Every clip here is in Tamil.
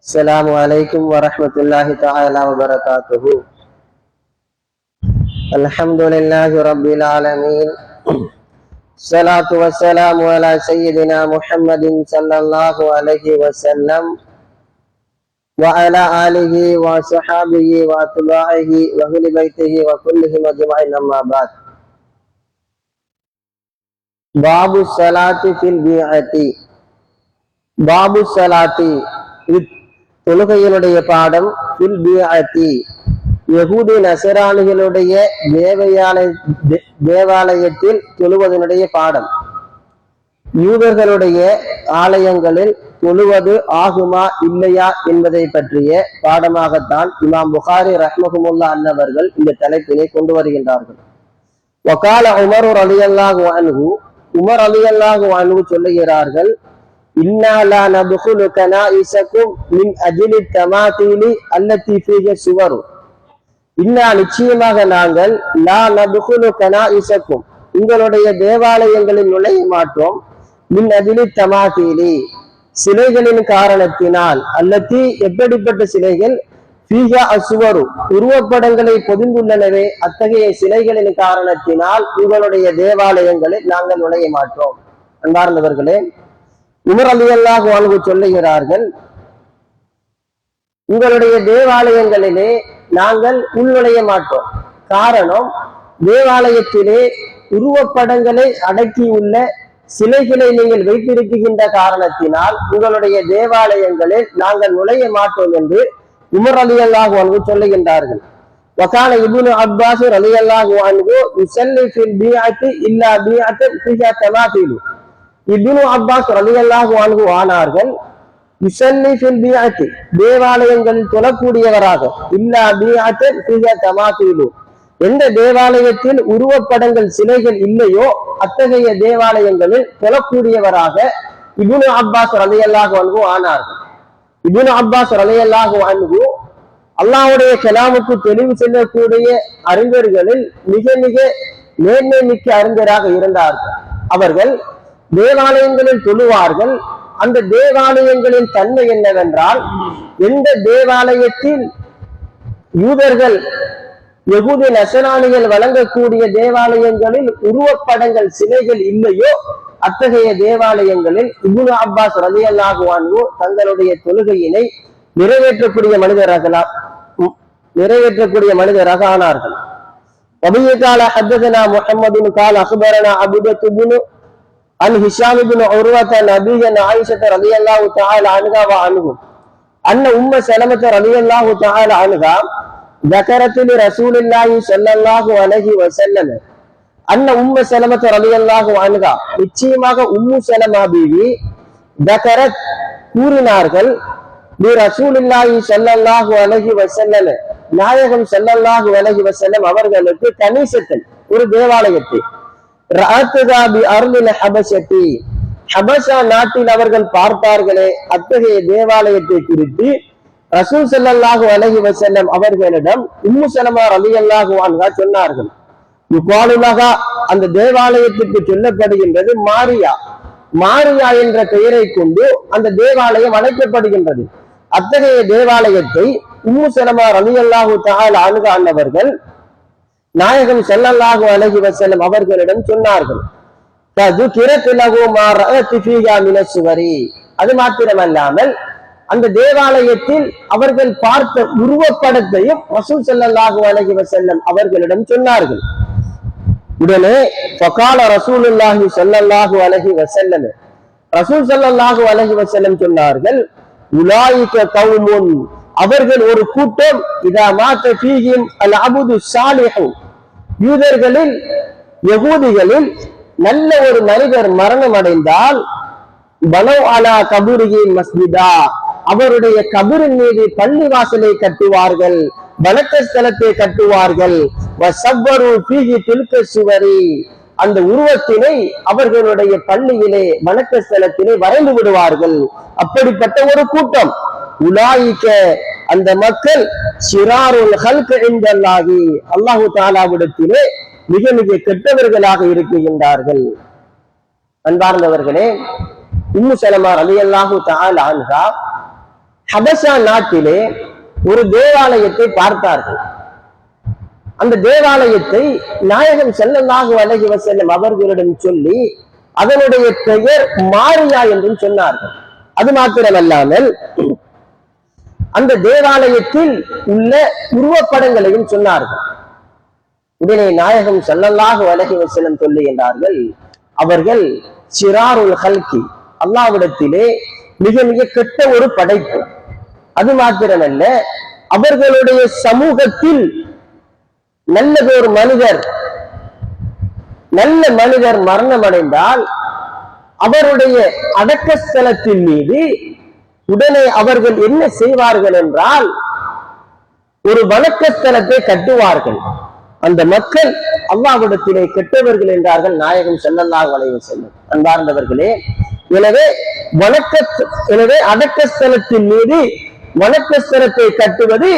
السلام عليكم ورحمة الله تعالى وبركاته. الحمد لله رب العالمين، الصلاة والسلام على سيدنا محمد صلى الله عليه وسلم وعلى آله وصحابه وأتباعه وأهل بيته وكلهم أجمعين، أما بعد. باب الصلاة في البيعة. பாபு சலாத்தி, தொழுகையினுடைய பாடம். ஃபில் பிஅத்தி, யஹூதி நசராணிகளுடைய தேவாலயத்தில் தொழுவதனுடைய பாடம். யூதர்களுடைய ஆலயங்களில் தொழுவது ஆகுமா இல்லையா என்பதை பற்றிய பாடமாகத்தான் இமாம் புகாரி ரஹ்மஹுமுல்லா அன்னவர்கள் இந்த தலைப்பினை கொண்டு வருகின்றார்கள். வகால உமர் ரலியல்லாஹு அன்ஹு, உமர் ரலியல்லாஹு அன்ஹு சொல்லுகிறார்கள், இன்னா லா நதுகுலு கனாயிஸக்கும் மின் அஜ்லி தமாதீலி அல்லதி ஃபீஹி சுவரு. இன்னா, நிச்சயமாக நாங்கள், லா நதுகுலு கனாயிஸக்கும், உங்களுடைய தேவாலயங்களில் நுழைய மாட்டோம், மின் அஜ்லி தமாதீலி, சிலைகளின் காரணத்தினால், அல்லதி, எப்படிப்பட்ட சிலைகள், ஃபீஹா அசுவரு, உருவப்படங்களை பொதிந்துள்ளனவே, அத்தகைய சிலைகளின் காரணத்தினால் உங்களுடைய தேவாலயங்களில் நாங்கள் நுழைய மாட்டோம். அன்பார்ந்தவர்களே, உமர் ரலியல்லாஹு அன்ஹு சொல்லுகிறார்கள், உங்களுடைய தேவாலயங்களிலே நாங்கள் உள்நுழைய மாட்டோம். காரணம், தேவாலயத்திலே உருவப்படங்களை அடக்கியுள்ள சிலைகளை நீங்கள் வைத்திருக்கின்ற காரணத்தினால் உங்களுடைய தேவாலயங்களில் நாங்கள் நுழைய மாட்டோம் என்று உமர் ரலியல்லாஹு அன்ஹு சொல்லுகின்றார்கள். வகான இப்னு அப்பாஸ் ரலியல்லாஹு அன்ஹு யுஸல்லி ஃபில் பிஅத்தி இல்லா பிஅத்தன் ஃபிஹா தமாதீலு. இப்னு அப்பாஸ் ரலியல்லாஹு அன்ஹு ஆனார்கள், யுஸல்லி ஃபில் பிஅத்தி, தேவாலயங்களில் தொழக்கூடியவராக, இல்லா பிஅத்தன் ஃபிஹா தமாதீலு, எந்த தேவாலயத்தில் உருவப்படங்கள் சிலைகள் இல்லையோ அத்தகைய தேவாலயங்களில் தொழக்கூடியவராக இப்னு அப்பாஸ் ரலியல்லாஹு அன்ஹு ஆனார்கள். இப்னு அப்பாஸ் ரலியல்லாஹு அன்ஹு அல்லாஹ்வுடைய கலாமுக்கு தெளிவு செல்லக்கூடிய அறிஞர்களில் மிக மிக நேர்மை மிக்க அறிஞராக இருந்தார்கள். அவர்கள் தேவாலயங்களில் தொழுவார்கள். அந்த தேவாலயங்களின் தன்மை என்னவென்றால், எந்த தேவாலயத்தில் யூதர்கள் யஹூதி நசராணிகள் வழங்கக்கூடிய தேவாலயங்களில் உருவப்படங்கள் சிலைகள் இல்லையோ அத்தகைய தேவாலயங்களில் இப்னு அப்பாஸ் ரலியல்லாஹு அன்ஹு தங்களுடைய தொழுகையினை நிறைவேற்றக்கூடிய மனிதராக ஆனார்கள். வபிஹி கால ஹத்தஸனா முஹம்மதுன் கால அக்பரனா அபூபக்கர் இப்னு அன் ஹிஷாம் இப்னு உர்வத நபியன் ஆயிஷா ரலியல்லாஹு தஆலா அன்ஹா வ அன்ஹு அன்ன உம்ம சலமத ரலியல்லாஹு தஆலா அன்ஹா ذكرت لرسول الله صلى الله عليه وسلم அன்ன உம்ம சலமத ரலியல்லாஹு அன்ஹா, நிச்சயமாக உம்மு சலமா பீவி, தகரத், கூறினார்கள், லி ரசூலுல்லாஹி ஸல்லல்லாஹு அலைஹி வஸல்லம், நாயகம் ஸல்லல்லாஹு அலைஹி வஸல்லம் அவர்களுக்கு, கனீசத்தன், ஒரு தேவாலயத்தை, ரஅத்துஹா பி அர்லில் ஹபஷதி, ஹபஷா நாட்டில் அவர்கள் பார்த்தார்களே அத்தகைய தேவாலயத்தை குறித்து ரசூல் ஸல்லல்லாஹு அலைஹி வஸல்லம் அவர்களிடம் உம்மு சலமா ரலியல்லாஹு அன்ஹா சொன்னார்கள். யுகாலுலஹா, அந்த தேவாலயத்திற்கு சொல்லப்படுகின்றது மாரியா. மாரியா என்ற பெயரை கொண்டு அந்த தேவாலயம் அழைக்கப்படுகின்றது. அத்தகைய தேவாலயத்தை உம்மு சலமா ரலியல்லாஹு தஆலா அன்ஹா அன்னவர்கள் நாயகம் ஸல்லல்லாஹு அலைஹி வஸல்லம் அவர்களிடம் சொன்னார்கள். அது மாத்திரமல்லாமல் அந்த தேவாலயத்தில் அவர்கள் பார்த்த உருவப்படத்தையும் ரசூல் ஸல்லல்லாஹு அலைஹி வஸல்லம் அவர்களிடம் சொன்னார்கள். உடனே ஃபகால ரசூலுல்லாஹி ஸல்லல்லாஹு அலைஹி வஸல்லம், ரசூல் ஸல்லல்லாஹு அலைஹி வஸல்லம் சொன்னார்கள், உலாயிக கௌமுன், அவர்கள் ஒரு கூட்டம், இதா மாத ஃபீஹிம் அல் அபுது ஸாலிஹு, யூதர்களில் யஹூதிகளில் நல்ல ஒரு மனிதர் மரணம் அடைந்தால், பனவ் அலா கபூரிஹி மஸ்ஜிதா, அவருடைய கபரின் மீது பள்ளி வாசலை கட்டுவார்கள், வணக்க ஸ்தலத்தை கட்டுவார்கள், வஸவ்வரு ஃபீஹி தில்க சுவரி, அந்த உருவத்தினை அவர்களுடைய பள்ளியிலே வணக்க ஸ்தலத்திலே வரைந்து விடுவார்கள். அப்படிப்பட்ட ஒரு கூட்டம், உலாயிக, அந்த மக்கள், ஷிராருல் ஹல்க இன்தல்லாஹி, அல்லாஹு தஆலாவிடத்திலே மிக மிக கெட்டவர்களாக இருக்கின்றார்கள். அன்பார்ந்தவர்களே, உம்மு சலமா ரலியல்லாஹு தஆலா அன்ஹா ஹபஷா நாட்டிலே ஒரு தேவாலயத்தை பார்த்தார்கள். அந்த தேவாலயத்தை நாயகம் ஸல்லல்லாஹு அலைஹி வஸல்லம் அவர்களிடம் சொல்லி அதனுடைய பெயர் மாரியா என்றும் சொன்னார்கள். அது மாத்திரமல்லாமல் அந்த தேவாலயத்தில் உள்ள உருவப்படங்களையும் சொன்னார்கள். உடனே நாயகம் ஸல்லல்லாஹு அலைஹி வஸல்லம் சொல்லுகின்றார்கள், அவர்கள் சிராருல் ஹல்கி, அல்லாஹ்விடத்திலே மிக மிக கெட்ட ஒரு படைப்பு. அது மாத்திரமல்ல, அவர்களுடைய சமூகத்தில் நல்லதொரு நல்ல மனிதர் மரணம் அடைந்தால் அவருடைய அடக்கஸ்தலத்தின் மீது உடனே அவர்கள் என்ன செய்வார்கள் என்றால் ஒரு வணக்கஸ்தலத்தை கட்டுவார்கள். அந்த மக்கள் அல்லாஹ்விடத்திலே கெட்டவர்கள் என்றார்கள் நாயகம் ஸல்லல்லாஹு அலைஹி வஸல்லம். அன்பார்ந்தவர்களே, எனவே அடக்கஸ்தலத்தின் மீது வணக்கஸ்தலத்தை கட்டுவது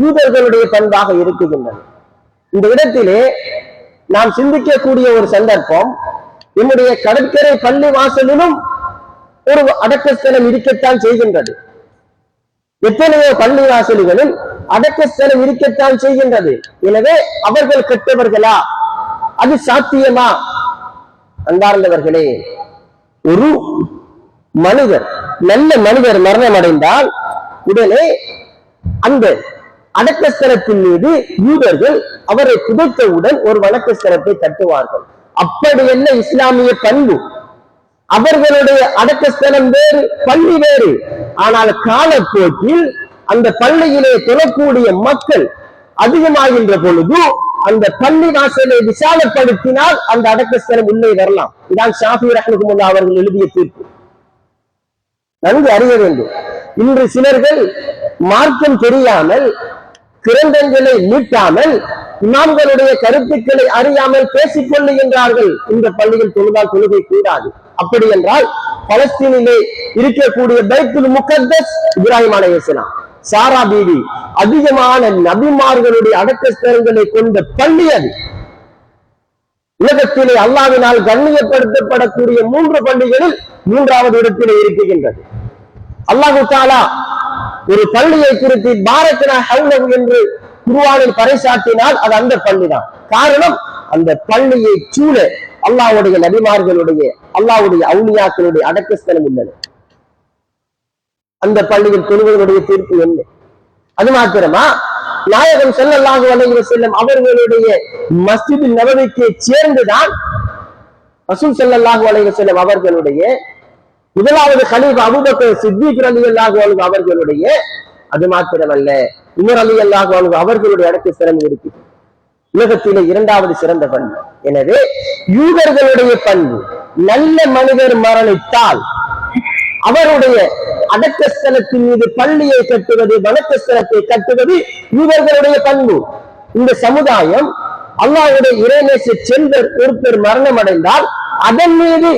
யூதர்களுடைய பண்பாக இருக்குகின்றது. இந்த இடத்திலே நாம் சிந்திக்கக்கூடிய ஒரு சந்தர்ப்பம், என்னுடைய கடற்கரை பள்ளி வாசலிலும் ஒரு அடக்கஸ்தலம் இருக்கத்தான் செய்கின்றது. எத்தனையோ பள்ளி வாசல்களில் அடக்கஸ்தலம் இருக்கத்தான் செய்கின்றது. எனவே அவர்கள் கெட்டவர்களா? அது சாத்தியமா? அன்பார்ந்தவர்களே, ஒரு மனிதர் நல்ல மனிதர் மரணம் அடைந்தால் உடனே அந்த அடக்கஸ்தலத்தின் மீது யூதர்கள் அவரை புதைத்தவுடன் ஒரு வணக்கஸ்தலத்தை கட்டுவார்கள். அப்படி என்ன இஸ்லாமிய பண்பு? அவர்களுடைய அடக்கஸ்தலம் வேறு, பள்ளி வேறு. ஆனால் காலப்போக்கில் அந்த பள்ளியிலே தொழக்கூடிய மக்கள் அதிகமாகின்ற பொழுது அந்த பள்ளி வாசலை விசாலப்படுத்தினால் அந்த அடக்கஸ்தலம் உள்ளே வரலாம். இதான் ஷாஃபி ரஹ்மத்துல்லாஹி அவர்கள் எழுதிய தீர்ப்பு. நன்கு அறிய வேண்டும். இன்று சிலர்கள் மார்க்கம் தெரியாமல், கிரந்தங்களை மீட்டாமல், இமாம்களுடைய கருத்துக்களை அறியாமல் பேசிக் கொள்ளுகின்றார்கள். இந்த பள்ளியில் தொழுதால் தொழுகை கூடாது. அப்படி என்றால் பலஸ்தீனிலே இருக்கக்கூடிய பைத்துல் முகத்தஸ் இப்ராஹிம் அலைஹிஸ்ஸலாம், சாரா பீவி, அதிகமான நபிமார்களுடைய அடக்கஸ்தலங்களை கொண்ட பள்ளி அது. உலகத்திலே அல்லாஹ்வினால் கண்ணியப்படுத்தப்படக்கூடிய 3 பள்ளிகளில் 3வது இடத்திலே இருக்கின்றது. அல்லாஹு தஆலா ஒரு பள்ளியை குறித்து பாரத்னா ஹவுலஹு என்று குர்ஆனில் பறைசாற்றினால் அது அந்த பள்ளிதான். காரணம், அந்த பள்ளியை சூழ அல்லாஹ்வுடைய நபிமார்களுடைய, அல்லாஹ்வுடைய அவுலியாக்களுடைய அடக்கஸ்தலம் உள்ளது. அந்த பள்ளியில் தொழுவதனுடைய தீர்ப்பு என்ன? அது மாத்திரமா, நாயகம் ஸல்லல்லாஹு அலைஹி வஸல்லம் அவர்களுடைய மஸ்ஜித் நபவிக்கு சேர்ந்துதான் ரசூல் ஸல்லல்லாஹு அலைஹி வஸல்லம் அவர்களுடைய முதலாவது கலீஃபா அபூபக்கர் சித்திக் ரலியல்லாஹு அன்ஹு அவர்களுடைய, அது மாத்திரமல்ல உமர் ரலியல்லாஹு அன்ஹு அவர்களுடைய அடக்கஸ்தலம் இருக்கு. உலகத்திலே 2வது சிறந்த பண்பு. எனவே யூதர்களுடைய பண்பு, நல்ல மனிதர் மரணித்தால் அவருடைய அடக்கஸ்தலத்தின் மீது பள்ளியை கட்டுவது, வணக்கஸ்தலத்தை கட்டுவது யூதர்களுடைய பண்பு. இந்த சமுதாயம் அல்லாஹ்வுடைய இறைநேச செல்வர் ஒருத்தர் மரணம் அடைந்தால் அதன் மீது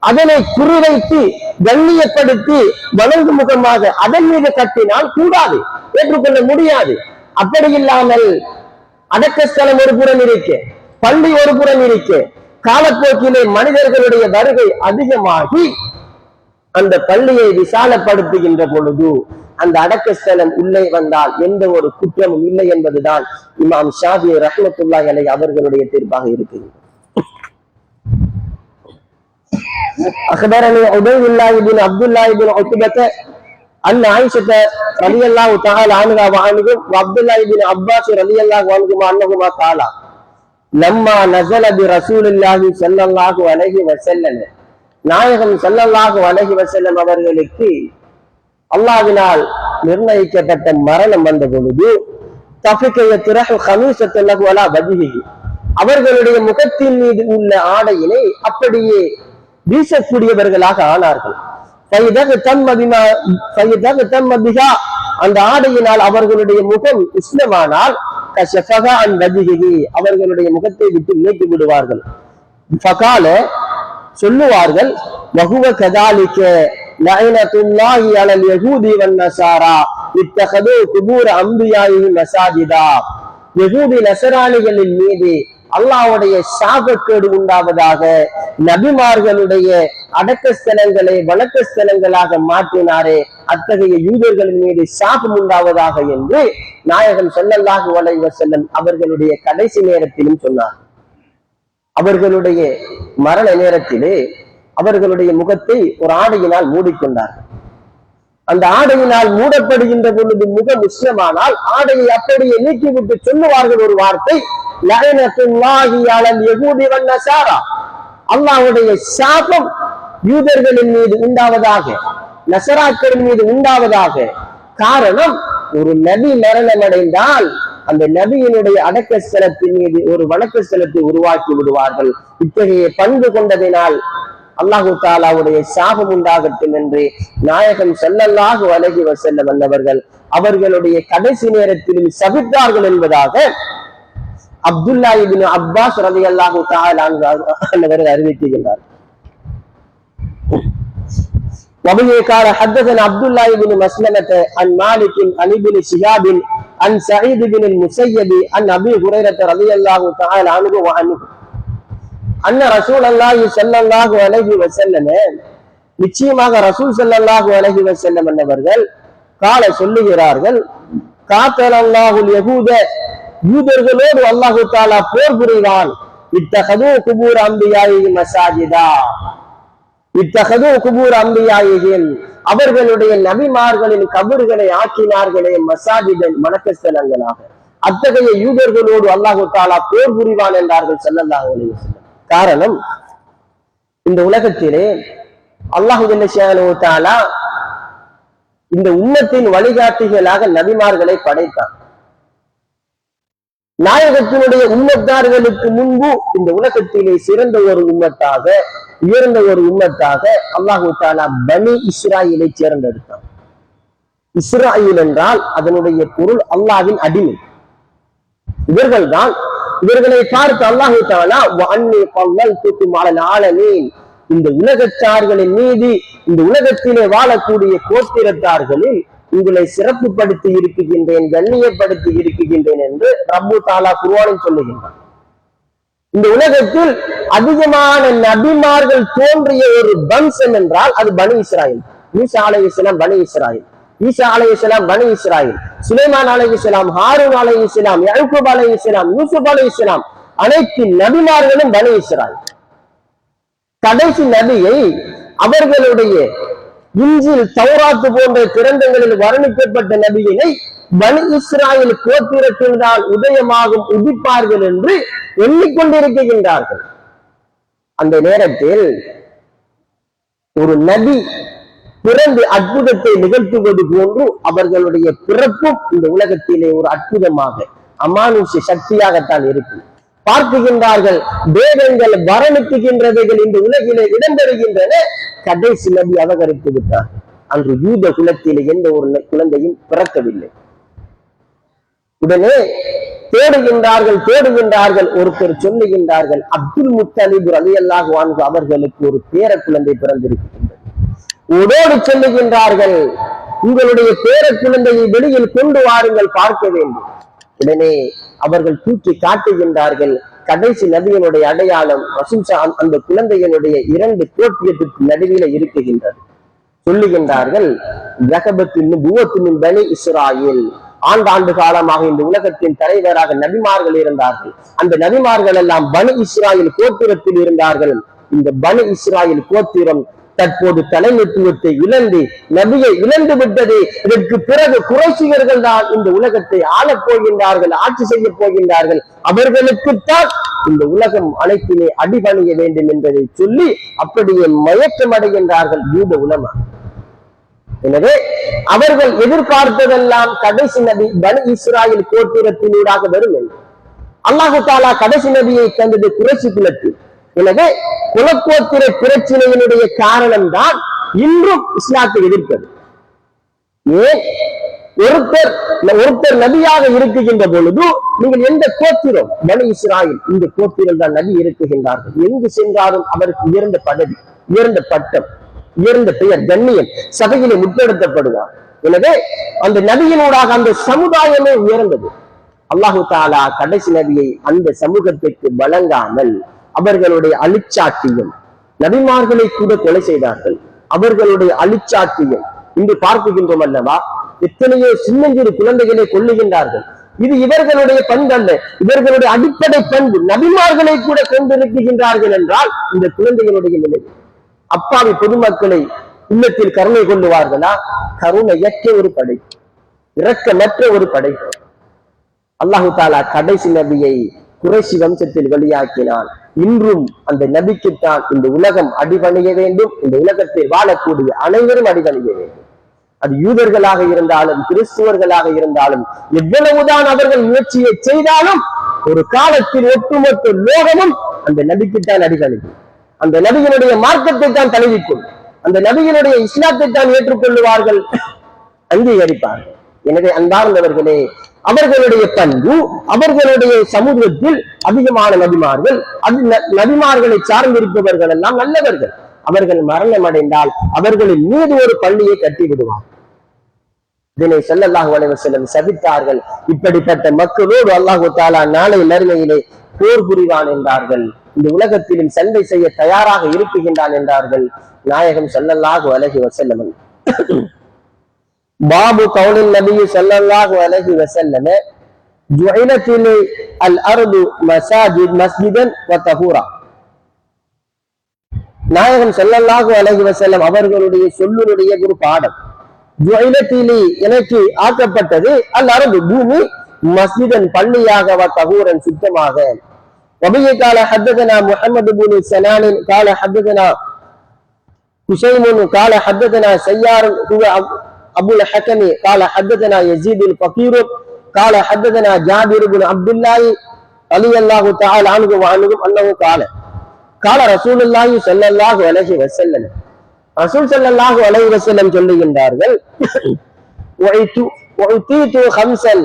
அதனை குறிவைத்து கண்ணியப்படுத்தி வணங்கு முகமாக அதன் மீது கட்டினால் கூடாது, ஏற்றுக்கொள்ள முடியாது. அப்படி இல்லாமல் அடக்கஸ்தலம் ஒரு புறம் இருக்க, பள்ளி ஒரு புறம் இருக்க, காலப்போக்கிலே மனிதர்களுடைய வருகை அதிகமாகி அந்த பள்ளியை விசாலப்படுத்துகின்ற பொழுது அந்த அடக்கஸ்தலம் உள்ளே வந்தால் எந்த ஒரு குற்றமும் இல்லை என்பதுதான் இமாம் ஷாஃபி ரஹ்மத்துல்லாஹி அலைஹி அவர்களுடைய தீர்ப்பாக இருக்குது. أخبرني عبيد الله بن عبد الله بن عتبة أن عائشة رضي الله تعالى عنها وعنهم وعبد الله بن عباس رضي الله عنهما أنهما قالا لما نزل برسول الله صلى الله عليه وسلم நாயகம் ஸல்லல்லாஹு அலைஹி வஸல்லம் அவர்களுக்கு அல்லாஹ்வினால் நிர்ணயிக்கப்பட்ட மரணம் வந்த பொழுது அவர்களுடைய முகத்தின் மீது உள்ள ஆடையினை அப்படியே வீசக்கூடியவர்களாக ஆனார்கள். அந்த ஆடையினால் அவர்களுடைய முகம் உஷ்ணமானால் அவர்களுடைய முகத்தை விட்டு நீக்கி விடுவார்கள். சொல்லுவார்கள், வஹுவ கதாலிக லஅனத்துல்லாஹி அலல் யஹூதி வன்னஸாரா இத்தகது குபூர் அம்பியாயிஹி மசாஜிதா. யஹூதி நஸரானிகளின் மீது அல்லாஹ்வுடைய சாபக்கேடு உண்டாவதாக, நபிமார்களுடைய அடக்கஸ்தலங்களை வணக்கஸ்தலங்களாக மாற்றினாரே அத்தகைய யூதர்களின் மீது சாபம் உண்டாவதாக என்று நாயகம் ஸல்லல்லாஹு அலைஹி வஸல்லம் அவர்களுடைய கடைசி நேரத்திலும் சொன்னார். அவர்களுடைய மரண நேரத்திலே அவர்களுடைய முகத்தை ஒரு ஆடையினால் மூடிக்கொண்டார். அந்த ஆடையினால் மூடப்படுகின்ற பொழுது முகம் முஸ்லிமானால் ஆடையை அப்படியே நீக்கிவிட்டு சொல்லுவார்கள் ஒரு வார்த்தை, லஅனத்துல்லாஹி அலல் யஹூதி வன் நஸாரா, அல்லாஹ்வுடைய சாபம் யூதர்களின் மீது உண்டாவதாக, நசராக்களின் மீது உண்டாவதாக. காரணம், ஒரு நபி மரணம் அடைந்தால் அந்த நபியினுடைய அடக்க ஸ்தலத்தின் மீது ஒரு வணக்க ஸ்தலத்தை உருவாக்கி விடுவார்கள். இத்தகைய பண்பு கொண்டதினால் அல்லாஹு தாலாவுடைய சாபம் உண்டாகட்டும் என்று நாயகம் ஸல்லல்லாஹு அலைஹி வஸல்லம் வந்தவர்கள் அவர்களுடைய கடைசி நேரத்திலும் சபித்தார்கள் என்பதாக அப்துல்லா இப்னு அப்பாஸ் ரலியல்லாஹு தஆலா அன்ஹு அறிவிக்கின்றார். وبه قال حدثنا عبد الله بن مسلمة عن مالك عن ابن شهاب عن سعيد بن المسيب عن ابي هريرة رضي الله تعالى عنه وعنه அன்ன ரசூலுல்லாஹி ஸல்லல்லாஹு அலைஹி வஸல்லம், நிச்சயமாக ரசூல் ஸல்லல்லாஹு அலைஹி வஸல்லம் என்பவர்கள் கால சொல்லுகிறார்கள், காத்தலல்லாஹுல் யஹூத, யூதர்களோடு அல்லாஹு தஆலா போர் புரிவான். இத்தகது குபூர் அம்பியாயிஹிம் மசாஜிதா, இத்தகது குபூர் அம்பியாயிஹிம், அவர்களுடைய நபிமார்களின் கபர்களை ஆக்கினார்களே மசாஜிதன், வணக்கஸ்தலங்களாக. அத்தகைய யூதர்களோடு அல்லாஹு தஆலா போர் புரிவான் என்றார்கள் ஸல்லல்லாஹு அலைஹி வஸல்லம். காரணம், இந்த உலகத்திலே அல்லாஹு ஜல்லஷானு தஆலா இந்த உம்மத்தின் வழிகாட்டிகளாக நபிமார்களை படைத்தான். நாயகத்தினுடைய உம்மத்தார்களுக்கு முன்பு இந்த உலகத்திலே சிறந்த ஒரு உம்மத்தாக, உயர்ந்த ஒரு உம்மத்தாக அல்லாஹு தஆலா பனி இஸ்ராயீலை தேர்ந்தெடுத்தான். இஸ்ராயீல் என்றால் அதனுடைய பொருள் அல்லாஹ்வின் அடிமை. இவர்கள்தான், இவர்களை பார்த்து அல்லாஹு தஆலா வஅன்னி ஃபல்லல்துகும் அலல் ஆலமீன், இந்த உலகத்தார்களின் மீது, இந்த உலகத்திலே வாழக்கூடிய கோத்திரத்தார்களில் உங்களை சிறப்புப்படுத்தி இருக்குகின்றேன், கண்ணியப்படுத்தி இருக்குகின்றேன் என்று ரப்பு தஆலா குர்ஆனில் சொல்லுகின்றான். இந்த உலகத்தில் அதிகமான நபிமார்கள் தோன்றிய ஒரு வம்சம் என்றால் அது பனி இஸ்ராயீல். மூசா அலைஹிஸ்ஸலாம் பனி இஸ்ராயீல், ஈசா அலைஹிஸ்ஸலாம் பனி இஸ்ராயீல், சுலைமான் அலைஹிஸ்ஸலாம், ஹாரூன் அலைஹிஸ்ஸலாம், யாக்கூப் அலைஹிஸ்ஸலாம், யூசுப் அலைஹிஸ்ஸலாம், அனைத்து நபிமார்களும் பனி இஸ்ராயீல். கடைசி நபியை அவர்களுடைய இன்ஜில், தௌராத்து போன்ற கிரந்தங்களில் வர்ணிக்கப்பட்ட நபியினை பனி இஸ்ராயீல் கோத்திரத்தில் தான் உதயமாகும், உதிப்பார்கள் என்று எண்ணிக்கொண்டிருக்கின்றார்கள். அந்த நேரத்தில் ஒரு நபி பிறந்து அற்புதத்தை நிகழ்த்துவது போன்று அவர்களுடைய பிறப்பும் இந்த உலகத்திலே ஒரு அற்புதமாக, அமானுஷ சக்தியாகத்தான் இருக்கும். பார்க்குகின்றார்கள், வேதங்கள் வர்ணிக்குகின்றவைகள் இந்த உலகிலே இடம்பெறுகின்றன. கடைசி நபி அபகரித்து விட்டார். அன்று யூத குலத்திலே எந்த ஒரு குழந்தையும் பிறக்கவில்லை. உடனே தேடுகின்றார்கள். ஒருத்தர் சொல்லுகின்றார்கள், அப்துல் முத்தலிப் ரலியல்லாஹு அன்ஹு அவர்களுக்கு ஒரு பேர குழந்தை பிறந்திருக்கின்றது. உடோடு சொல்லுகின்றார்கள், உங்களுடைய பேர குழந்தையை வெளியில் கொண்டு வாருங்கள், பார்க்க வேண்டும். உடனே அவர்கள் தூக்கி காட்டுகின்றார்கள். கடைசி நபியினுடைய அடையாளம் அந்த குழந்தையினுடைய 2 கோட்டியத்துக்கு நடுவில இருக்குகின்றது. சொல்லுகின்றார்கள், பனி இஸ்ராயீல், ஆண்டாண்டு காலமாக இந்த உலகத்தின் தலைவராக நபிமார்கள் இருந்தார்கள். அந்த நபிமார்கள் எல்லாம் பனி இஸ்ராயீல் கோத்திரத்தில் இருந்தார்கள். இந்த பனி இஸ்ராயீல் கோத்திரம் தற்போது தலைமைத்துவத்தை இழந்து, நபியை இழந்து விட்டது. இதற்கு பிறகு குறைஷியர்கள் தான் இந்த உலகத்தை ஆளப் போகின்றார்கள், ஆட்சி செய்ய போகின்றார்கள். அவர்களுக்குத்தான் இந்த உலகம் அனைத்திலே அடிபணிய வேண்டும் என்பதை சொல்லி அப்படியே மயக்கம் அடைகின்றார்கள் யூத உலமா. எனவே அவர்கள் எதிர்பார்த்ததெல்லாம் கடைசி நபி பனி இஸ்ராயீல் கோத்திரத்தினூடாக வரும் என்று. அல்லாஹு தஆலா கடைசி நபியை தந்தது குறைஷி குலத்தில். எனவே குலக்கோத்திர பிரச்சனையினுடைய காரணம் தான் இன்றும் இஸ்லாத்தை எதிர்ப்பது. ஏன் ஒருத்தர் நபியாக இருக்குகின்ற பொழுது நீங்கள் எந்த கோத்திரம், பனி இஸ்ராயீல், இந்த கோத்திரம் தான் நபி இருக்குகின்றார்கள். எங்கு சென்றாலும் அவருக்கு உயர்ந்த பதவி, உயர்ந்த பட்டம், உயர்ந்த பெயர், கண்ணியம் சபையிலே முற்படுத்தப்படுவார். எனவே அந்த நபியினூடாக அந்த சமுதாயமே உயர்ந்தது. அல்லாஹு தஆலா கடைசி நபியை அந்த சமூகத்திற்கு வழங்காமல் அவர்களுடைய அழிச்சாட்டியம், நபிமார்களை கூட கொலை செய்தார்கள். அவர்களுடைய அழிச்சாட்டியம், இன்று பார்க்குகின்றோம் அல்லவா? எத்தனையோ சின்னஞ்சிறு குழந்தைகளை கொல்லுகின்றார்கள். இது இவர்களுடைய பண்பு அல்ல, இவர்களுடைய அடிப்படை பண்பு. நபிமார்களை கூட கொண்டிருக்கின்றார்கள் என்றால் இந்த குழந்தைகளுடைய நிலை. அப்பாவி பொதுமக்களை உள்ளத்தில் கருணை கொள்ளுவார்களா? கருணையற்ற ஒரு படை, இரக்கமற்ற ஒரு படை. அல்லாஹு தாலா கடைசி நபியை குறைஷி வம்சத்தில் வெளியாக்கினான். இன்றும் அந்த நபிக்குத்தான் இந்த உலகம் அடிபணிய வேண்டும். இந்த உலகத்தில் வாழக்கூடிய அனைவரும் அடிபணிய வேண்டும். அது யூதர்களாக இருந்தாலும் கிறிஸ்துவர்களாக இருந்தாலும் எவ்வளவுதான் அவர்கள் முயற்சியை செய்தாலும் ஒரு காலத்தில் ஒட்டுமொத்த லோகமும் அந்த நபிக்குத்தான் அடிபணியும். அந்த நபியினுடைய மார்க்கத்தை தான் தழுவிக்கும், அந்த நபியினுடைய இஸ்லாத்தை தான் ஏற்றுக்கொள்ளுவார்கள், அங்கீகரிப்பார்கள். எனவே அன்பார்ந்தவர்களே, அவர்களுடைய பண்பு, அவர்களுடைய சமூகத்தில் அதிகமான நபிமார்கள், நபிமார்களை சார்ந்திருப்பவர்கள் எல்லாம் நல்லவர்கள். அவர்கள் மரணம் அடைந்தால் அவர்களின் மீது ஒரு பள்ளியை கட்டி விடுவார். இதனை ஸல்லல்லாஹு அலைஹி வஸல்லம் சபித்தார்கள். இப்படிப்பட்ட மக்களோடு அல்லாஹு தஆலா நாளை மறுமையிலே போர் புரிவான் என்றார்கள். இந்த உலகத்திலும் சண்டை செய்ய தயாராக இருக்குகின்றான் என்றார்கள் நாயகம் ஸல்லல்லாஹு அலைஹி வஸல்லம். பாபு கௌலின் நபி ஸல்லல்லாஹு அலைஹி வஸல்லம் ஜுஇலத் அல் அர்து மஸ்ஜிதன் வ தஹூரா. நாயகம் ஸல்லல்லாஹு அலைஹி வஸல்லம் அவர்களுடைய சொல்லுடைய ஒரு பாடம். ஜுஇலத் எனக்கு ஆக்கப்பட்டது அல் அர்து பூமி மஸ்ஜிதன் பள்ளியாக வ தஹூரன் சுத்தமாக. وبه قال حدثنا محمد بن سنان قال حدثنا حسين قال حدثنا سيار هو ابو الحكم قال حدثنا يزيد الفقير قال حدثنا جابر بن عبد الله رضي الله تعالى عنه وعنهم انه قال قال رسول الله صلى الله عليه وسلم رسول صلى الله عليه وسلم சொல்லுகின்றார்கள், உஅதீது خمسன்,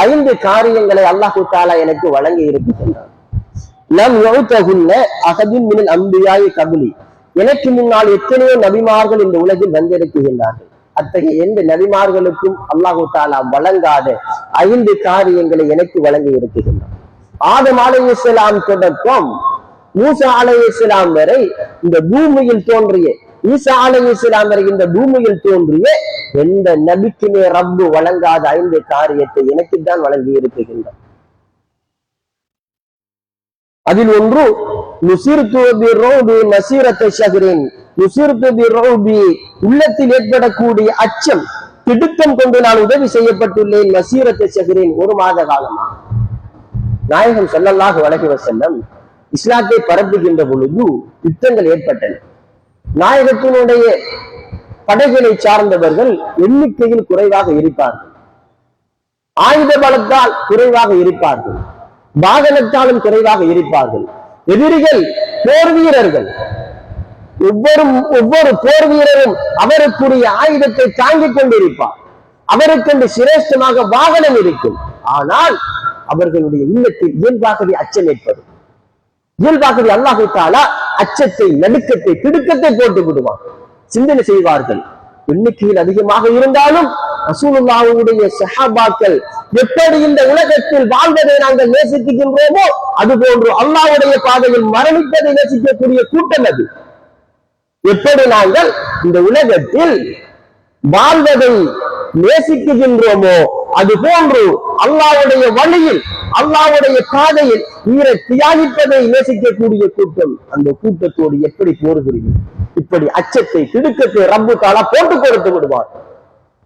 5 காரியங்களை அல்லாஹ் தஆலா எனக்கு வழங்கி இருக்கின்றார். லம் யுஅதஹுன்ன அஹதுன் மினல் அன்பியாஇ கப்லி, எனக்கு முன்னால் எத்தனையோ நபிமார்கள் இந்த உலகில் வந்திருக்கின்றார்கள். அத்தகைய எந்த நபிமார்களுக்கும் அல்லாஹு தஆலா வழங்காத 5 காரியங்களை எனக்கு வழங்கி இருக்கின்றார். ஆதம் அலைஹிஸ்ஸலாம் தொடக்கம் மூசா அலைஹிஸ்ஸலாம் வரை இந்த பூமியில் தோன்றிய, ஈசா அலைஹிஸ்ஸலாம் வரை இந்த பூமியில் தோன்றிய எந்த நபிக்குமே ரப்பு வழங்காத 5 காரியத்தை எனக்கு தான் வழங்கி இருக்கின்றார். அதில் ஒன்று நுசிர்து பிர்ரூபி மஸீரத்த ஷஹ்ரின், நுசிர்து பிர்ரூபி உள்ளத்தில் ஏற்படக்கூடிய அச்சம், திடுக்கம் கொண்டு நான் உதவி செய்யப்பட்டுள்ளேன். மஸீரத்த ஷஹ்ரின், 1 மாத காலமாக. நாயகம் ஸல்லல்லாஹு அலைஹி வஸல்லம் இஸ்லாத்தை பரப்புகின்ற பொழுது யுத்தங்கள் ஏற்பட்டன. நாயகத்தினுடைய படைகளை சார்ந்தவர்கள் எண்ணிக்கையில் குறைவாக இருப்பார்கள், ஆயுத பலத்தால் குறைவாக இருப்பார்கள், வாகனத்தாலும் குறைவாக இருப்பார்கள். எதிரிகள் போர் வீரர்கள், ஒவ்வொரு போர் வீரரும் அவருக்குரிய ஆயுதத்தை தாங்கிக் கொண்டிருப்பார், அவருக்கு சிரேஷ்டமாக வாகனம் இருக்கும். ஆனால் அவர்களுடைய உள்ளத்தில் இயல்பாகவே அச்சம் ஏற்படும். இயல்பாகவே அல்லாஹு தஆலா அச்சத்தை, நடுக்கத்தை, திடுக்கத்தை போட்டு விடுவான். சிந்தனை செய்வார்கள். எண்ணிக்கையில் அதிகமாக இருந்தாலும் ரசூலுல்லாஹ்வுடைய சஹாபாக்கள் எப்படி இந்த உலகத்தில் வாழ்வதை நாங்கள் நேசிக்கின்றோமோ அதுபோன்று அல்லாஹ்வுடைய பாதையில் மரணிப்பதை நேசிக்கக்கூடிய கூட்டம் அது. எப்படி நாங்கள் இந்த உலகத்தில் வாழ்வதை நேசிக்கின்றோமோ அது போன்று அல்லாஹ்வுடைய வழியில், அல்லாஹ்வுடைய பாதையில் உயிரை தியாகிப்பதை நேசிக்கக்கூடிய கூட்டம். அந்த கூட்டத்தோடு எப்படி போருகிறீர்கள்? இப்படி அச்சத்தை, திடுக்கத்தை ரப்பு தஆலா போட்டு கொடுத்து விடுவார்.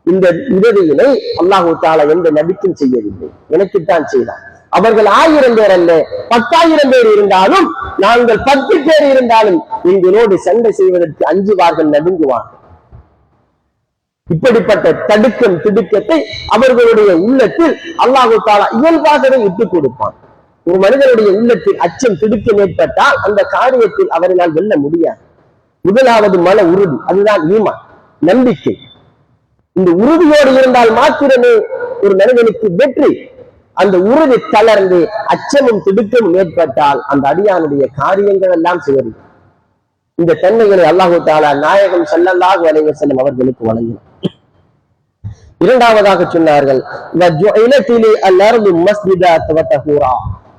இந்த உதவியினை அல்லாஹு தஆலா எந்த நபிக்கும் செய்யவில்லை, எனக்குத்தான் செய்தார். அவர்கள் 1000 பேர் அல்ல, 10,000 பேர் இருந்தாலும், நாங்கள் 10 பேர் இருந்தாலும் எங்களோடு சண்டை செய்வதற்கு அஞ்சுவார்கள், நடுங்குவார்கள். இப்படிப்பட்ட தடுக்கம், திடுக்கத்தை அவர்களுடைய உள்ளத்தில் அல்லாஹு தஆலா இயல்பாகவே இட்டுக் கொடுப்பான். ஒரு மனிதனுடைய உள்ளத்தில் அச்சம், திடுக்கம் ஏற்பட்டால் அந்த காரியத்தில் அவர்களால் வெல்ல முடியாது. முதலாவது மன உறுதி, அதுதான் ஈமான், நம்பிக்கை. இந்த உறுதியோடு இருந்தால் மாத்திரமே ஒரு மனிதனுக்கு வெற்றி. அந்த உறுதி தளர்ந்து அச்சமும் திடுக்கமும் ஏற்பட்டால் அந்த அடியானுடைய காரியங்கள் எல்லாம் சிதறும். இந்த தன்மைகளை அல்லாஹு தஆலா நாயகம் ஸல்லல்லாஹு அலைஹி வஸல்லம் அவர்களுக்கு வழங்கினார். இரண்டாவதாக சொன்னார்கள்,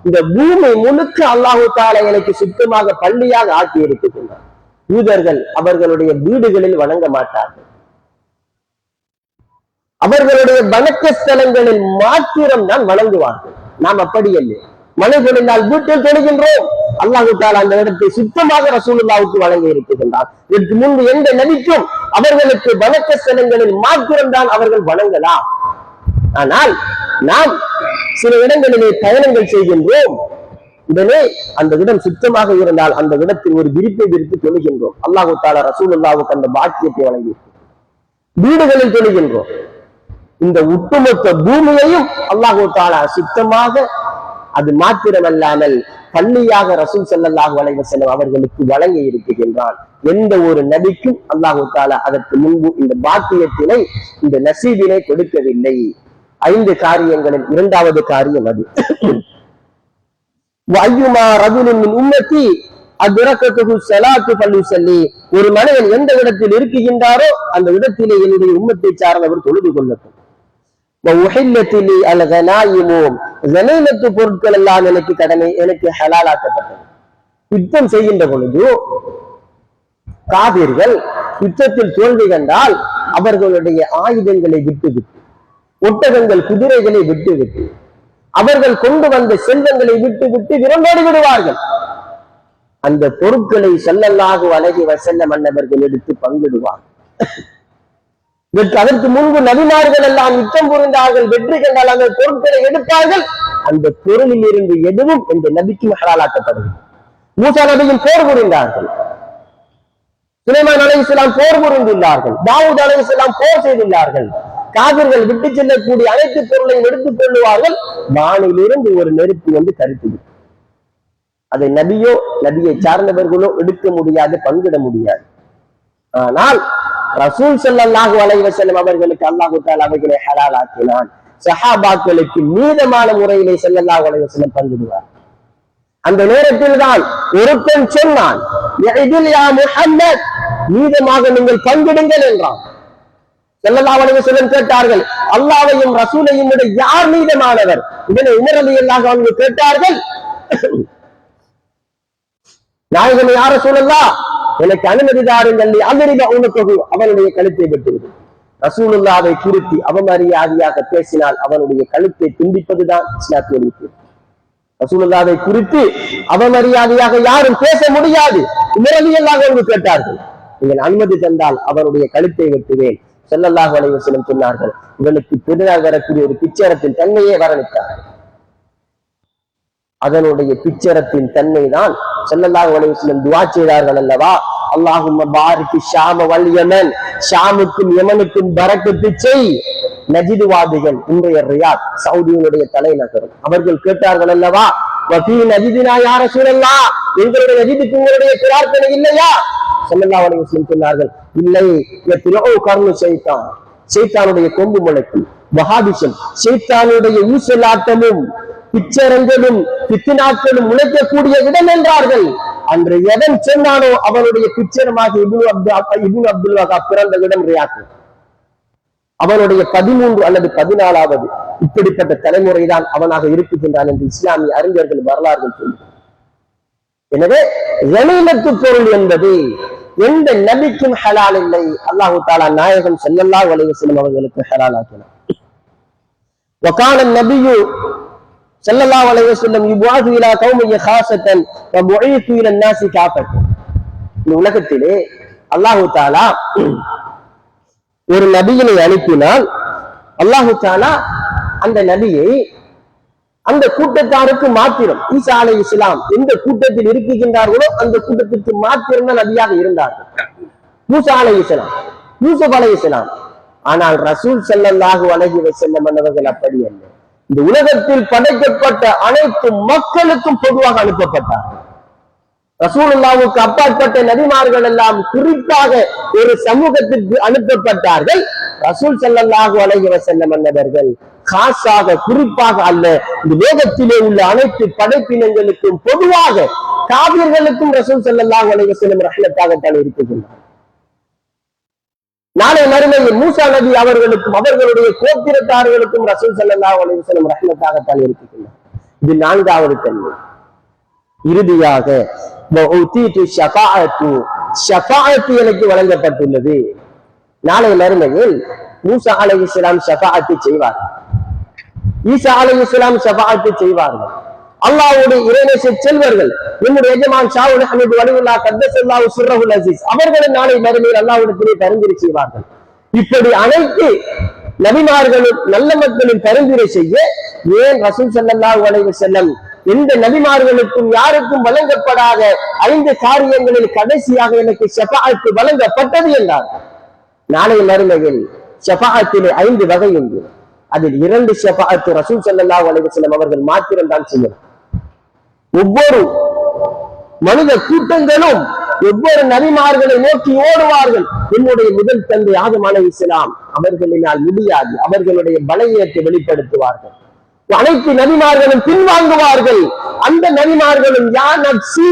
இந்த பூமி முழுக்க அல்லாஹு தஆலா எனக்கு சுத்தமாக பள்ளியாக ஆக்கி இருக்கின்றார். யூதர்கள் அவர்களுடைய வீடுகளில் வணங்க மாட்டார்கள், அவர்களுடைய வணக்க ஸ்தலங்களில் மாத்திரம் தான் வணங்குவார்கள். நாம் அப்படி அல்ல. மழை பொழிந்தால் வீட்டில் தொழுகின்றோம். அல்லாஹு தஆலா அந்த இடத்தை சுத்தமாக ரசூலுல்லாஹ்வுக்கு வழங்கி இருக்கின்றார். இதற்கு முன்பு எந்த நபிக்கும் அவர்களுக்கு வணக்க ஸ்தலங்களில் மாத்திரம்தான் அவர்கள் வணங்கலாம். ஆனால் நாம் சில இடங்களிலே பயணங்கள் செய்கின்றோம். உடனே அந்த இடம் சுத்தமாக இருந்தால் அந்த இடத்தில் ஒரு விரிப்பை விரித்து தொழுகின்றோம். அல்லாஹு தஆலா ரசூலுல்லாஹ்வுக்கு அந்த பாக்கியத்தை வழங்கி வீடுகளில் தொழுகின்றோம். இந்த ஒட்டுமொத்த பூமியையும் அல்லாஹு தஆலா சுத்தமாக, அது மாத்திரமல்லாமல் பள்ளியாக ரசூல் ஸல்லல்லாஹு அலைஹி வஸல்லம் அவர்களுக்கு வழங்கி இருக்கின்றான். எந்த ஒரு நபிக்கும் அல்லாஹு தஆலா அதற்கு முன்பு இந்த பாக்கியத்தினை, இந்த நசீபினை கொடுக்கவில்லை. 5 காரியங்களில் இரண்டாவது காரியம் அது. வஅய்யுமா ரஜுலின் மின் உம்மத்தி அத்ரகத்துஹு ஸலாத்து ஃபல்யுஸல்லி. ஒரு மனிதன் எந்த இடத்தில் இருக்கின்றாரோ அந்த இடத்திலே என்னுடைய உம்மத்தை சார்ந்தவர் தொழுது கொள்ளட்டும். வஉஹில்லத்தி அல் கனாயிமு, கனீமத்து பொருட்கள் எல்லாம் எனக்கு கடமை, எனக்கு ஹலாலாக்கப்பட்டது. யுத்தம் செய்கின்ற பொழுது காபிர்கள் யுத்தத்தில் தோல்வி கண்டால் அவர்களுடைய ஆயுதங்களை விட்டுவிட்டு, ஒட்டகங்கள் குதிரைகளை விட்டுவிட்டு, அவர்கள் கொண்டு வந்த செல்வங்களை விட்டுவிட்டு விரண்டோடி விடுவார்கள். அந்த பொருட்களை ஸல்லல்லாஹு அலைஹி வஸல்லம் மன்னவர்கள் எடுத்து பங்கிடுவார்கள். அதற்கு முன்பு நபிமார்கள் எல்லாம் யுத்தம் புரிந்தார்கள், வெற்றி கண்டால் அந்த பொருட்களை எடுப்பார்கள். அந்த பொருளில் இருந்து எதுவும் இந்த நபிக்கு ஹலாலாக்கப்படுகிறது. மூசா நபியும் போர் புரிந்தார்கள், சுலைமான் அலைஹிஸ்ஸலாம் போர் புரிந்துள்ளார்கள், தாவூத் அலைஹிஸ்ஸலாம் போர் செய்துள்ளார்கள். காபிர்கள் விட்டு செல்லக்கூடிய அனைத்து பொருளையும் எடுத்துக் கொள்ளுவார்கள். வானிலிருந்து ஒரு நெருப்பு வந்து கருத்து, அதை நபியோ நபியை சார்ந்தவர்களோ எடுக்க முடியாது, பங்கிட முடியாது. ஆனால் ரசூல் ஸல்லல்லாஹு அலைஹி வஸல்லம் அவர்களுக்கு அல்லாஹ் தஆலா அவைகளை ஹலாலாக்கினான். சஹாபாக்களுக்கு நீதமான முறையிலே ஸல்லல்லாஹு அலைஹி வஸல்லம் பங்கிடுவார். அந்த நேரத்தில் தான் ஒருத்தன் சொன்னான், யா முஹம்மத், நீதமாக நீங்கள் பங்கிடுங்கள் என்றான். ஸல்லல்லாஹு அலைஹி வஸல்லம் கேட்டார்கள், அல்லாஹ்வையும் ரசூலையும் விட யார் நீதமானவர்? இதனை உமர் ரலியல்லாஹு அன்ஹு கேட்டார்கள், நாயகமே யா ரசூலல்லாஹ், எனக்கு அனுமதி தாருங்கள், அல்ரிப உனக்கு, அவனுடைய கழுத்தை வெட்டுவது. ரசூலுல்லாஹ்வை குறித்து அவமரியாதையாக பேசினால் அவனுடைய கழுத்தை துண்டிப்பதுதான் இஸ்லாத்திய. ரசூலுல்லாஹ்வை குறித்து அவமரியாதையாக யாரும் பேச முடியாது. உமர் ரலியல்லாஹு அன்ஹு கேட்டார்கள், நீங்கள் அனுமதி தந்தால் அவருடைய கழுத்தை வெட்டுவேன். ஸல்லல்லாஹு அலைஹி வஸல்லம் சொன்னார்கள், இவனுக்கு பின்னால் வரக்கூடிய ஒரு பிச்சரத்தின் தன்மையே வர்ணித்தார்கள். அதனுடைய பிச்சரத்தின் தன்மை தான் ஸல்லல்லாஹு அலைஹி வஸல்லம் துஆ செய்தார்கள் அல்லவா, அல்லாஹும்ம பாரிக் ஷாம வல் யமன், ஷாமுக்கும் யமனுக்கும் பரக்கத்து செய். நஜிதுவாதிகள், இன்றைய ரியாத் சவுதியினுடைய தலைநகரம், அவர்கள் கேட்டார்கள் அல்லவா, வஃபீ நஜிதினா யா ரசூலல்லாஹ், எங்களுடைய நஜிதுக்கு உங்களுடைய பிரார்த்தனை இல்லையா? ஸல்லல்லாஹு அலைஹி வஸல்லம் சொன்னார்கள், இல்லை, யத்லூ கர்னு ஷைத்தான், ஷைத்தானுடைய கொம்பு முளைக்கும், வஹாபிஷம், ஷைத்தானுடைய ஊசலாட்டமும் பிச்சரங்களும் பித்தினாக்களும் முளைக்கக்கூடிய இடம் என்றார்கள். அன்று எவன் சொன்னானோ அவனுடைய பிச்சரமாக இப்னு அப்துல் வஹாப் பிறந்த இடம் ரியாத். அவனுடைய 13 அல்லது 14வது இப்படிப்பட்ட தலைமுறைதான் அவனாக இருக்கின்றான் என்று இஸ்லாமிய அறிஞர்கள் வரலாறுகள் சொல்லுகிறார். எனவே கனிமத்து பொருள் என்பது எந்த நபிக்கும் ஹலால் இல்லை. அல்லாஹு தஆலா நாயகம் ஸல்லல்லாஹு அலைஹி வஸல்லம் அவர்களுக்கு ஹலால் ஆக்கினார். வகான நபியு ஸல்லல்லாஹு அலைஹி வஸல்லம் யுபாது இலா கௌமிஹி காஸத்தன் வ புஈது இலா الناس காஃபத்தன். இந்த உலகத்திலே அல்லாஹு தஆலா ஒரு நபியினை அனுப்பினால் அல்லாஹு தஆலா அந்த நபியை அந்த கூட்டத்தாருக்கு மாத்திரம், ஈசா அலைஹிஸ்ஸலாம் எந்த கூட்டத்தில் இருக்கின்றார்களோ அந்த கூட்டத்திற்கு மாத்திரம் தான் நபியாக இருந்தார்கள். மூசா அலைஹிஸ்ஸலாம், யூசுப் அலைஹிஸ்ஸலாம். ஆனால் ரசூல் ஸல்லல்லாஹு அலைஹி வஸல்லம் அவர்கள் அப்படி அல்ல. இந்த உலகத்தில் படைக்கப்பட்ட அனைத்து மக்களுக்கும் பொதுவாக அனுப்பப்பட்டார்கள். ரசூலுல்லாஹ்வுக்கு அப்பாற்பட்ட நபிமார்கள் எல்லாம் குறிப்பாக ஒரு சமூகத்திற்கு அனுப்பப்பட்டார்கள். ரசூல் ஸல்லல்லாஹு அலைஹி வஸல்லம் அவர்கள் காசாக குறிப்பாக அல்ல, இந்த வேதத்திலே உள்ள அனைத்து படைப்பினங்களுக்கும் பொதுவாக காபிர்களுக்கும் ரசூல் ஸல்லல்லாஹு அலைஹி வஸல்லம் ரஹ்மத்தாகத்தான் இருக்கின்றார். நாளை மறுமையில் மூசா நபி அவர்களுக்கும் அவர்களுடைய கோத்திரத்தார்களுக்கும் ரசூல் ஸல்லல்லாஹு அலைஹி வஸல்லம் ரஹ்மத்தாகத்தான் இருக்கின்றார். இது 4வது தன்மை. இறுதியாக ஷஃபாஅத்து எனக்கு வழங்கப்பட்டுள்ளது. நாளை மறுமையில் மூசா அலைஹிஸ்ஸலாம் ஷஃபாஅத்து செய்வார்கள், ஈசா அலைஹிஸ்ஸலாம் ஷஃபாஅத்து செய்வார்கள். அல்லாஹ்வுடைய இறைநேச செல்வர்கள் நம்முடைய எஜமான் ஷாவுல் ஹமீது வலியுல்லாஹ் கத்தஸல்லாஹு சிர்ரஹுல் அஸீஸ் அவர்களின் நாளை மறுமையில் அல்லாஹ்விடத்திலே பரிந்துரை செய்வார்கள். இப்படி அனைத்து நபிமார்களும் நல்ல மக்களின் பரிந்துரை செய்ய ஏன் ரசூல் ஸல்லல்லாஹு அலைஹி வஸல்லம் எந்த நபிமார்களுக்கும் யாருக்கும் வழங்கப்படாத 5 காரியங்களில் கடைசியாக எனக்கு ஷஃபாஅத்து வழங்கப்பட்டது என்றார். நாளை மறுமையில் ஷஃபாஅத்திலே 5 வகை உண்டு. அதில் 2 ஷஃபாஅத்து ரசூல் ஸல்லல்லாஹு அலைஹி வஸல்லம் அவர்கள் மாத்திரம் தான் செய்யலாம். ஒவ்வொரு மனித கூட்டங்களும் ஒவ்வொரு நபிமார்களை நோக்கி ஓடுவார்கள். என்னுடைய முதல் தந்தை ஆதம் அலைஹிஸ்ஸலாம் அவர்களினால் முடியாது, அவர்களுடைய பலவீனத்தை வெளிப்படுத்துவார்கள். அனைத்து நபிமார்களும் பின்வாங்குவார்கள். அந்த நபிமார்களும் யா நப்சி,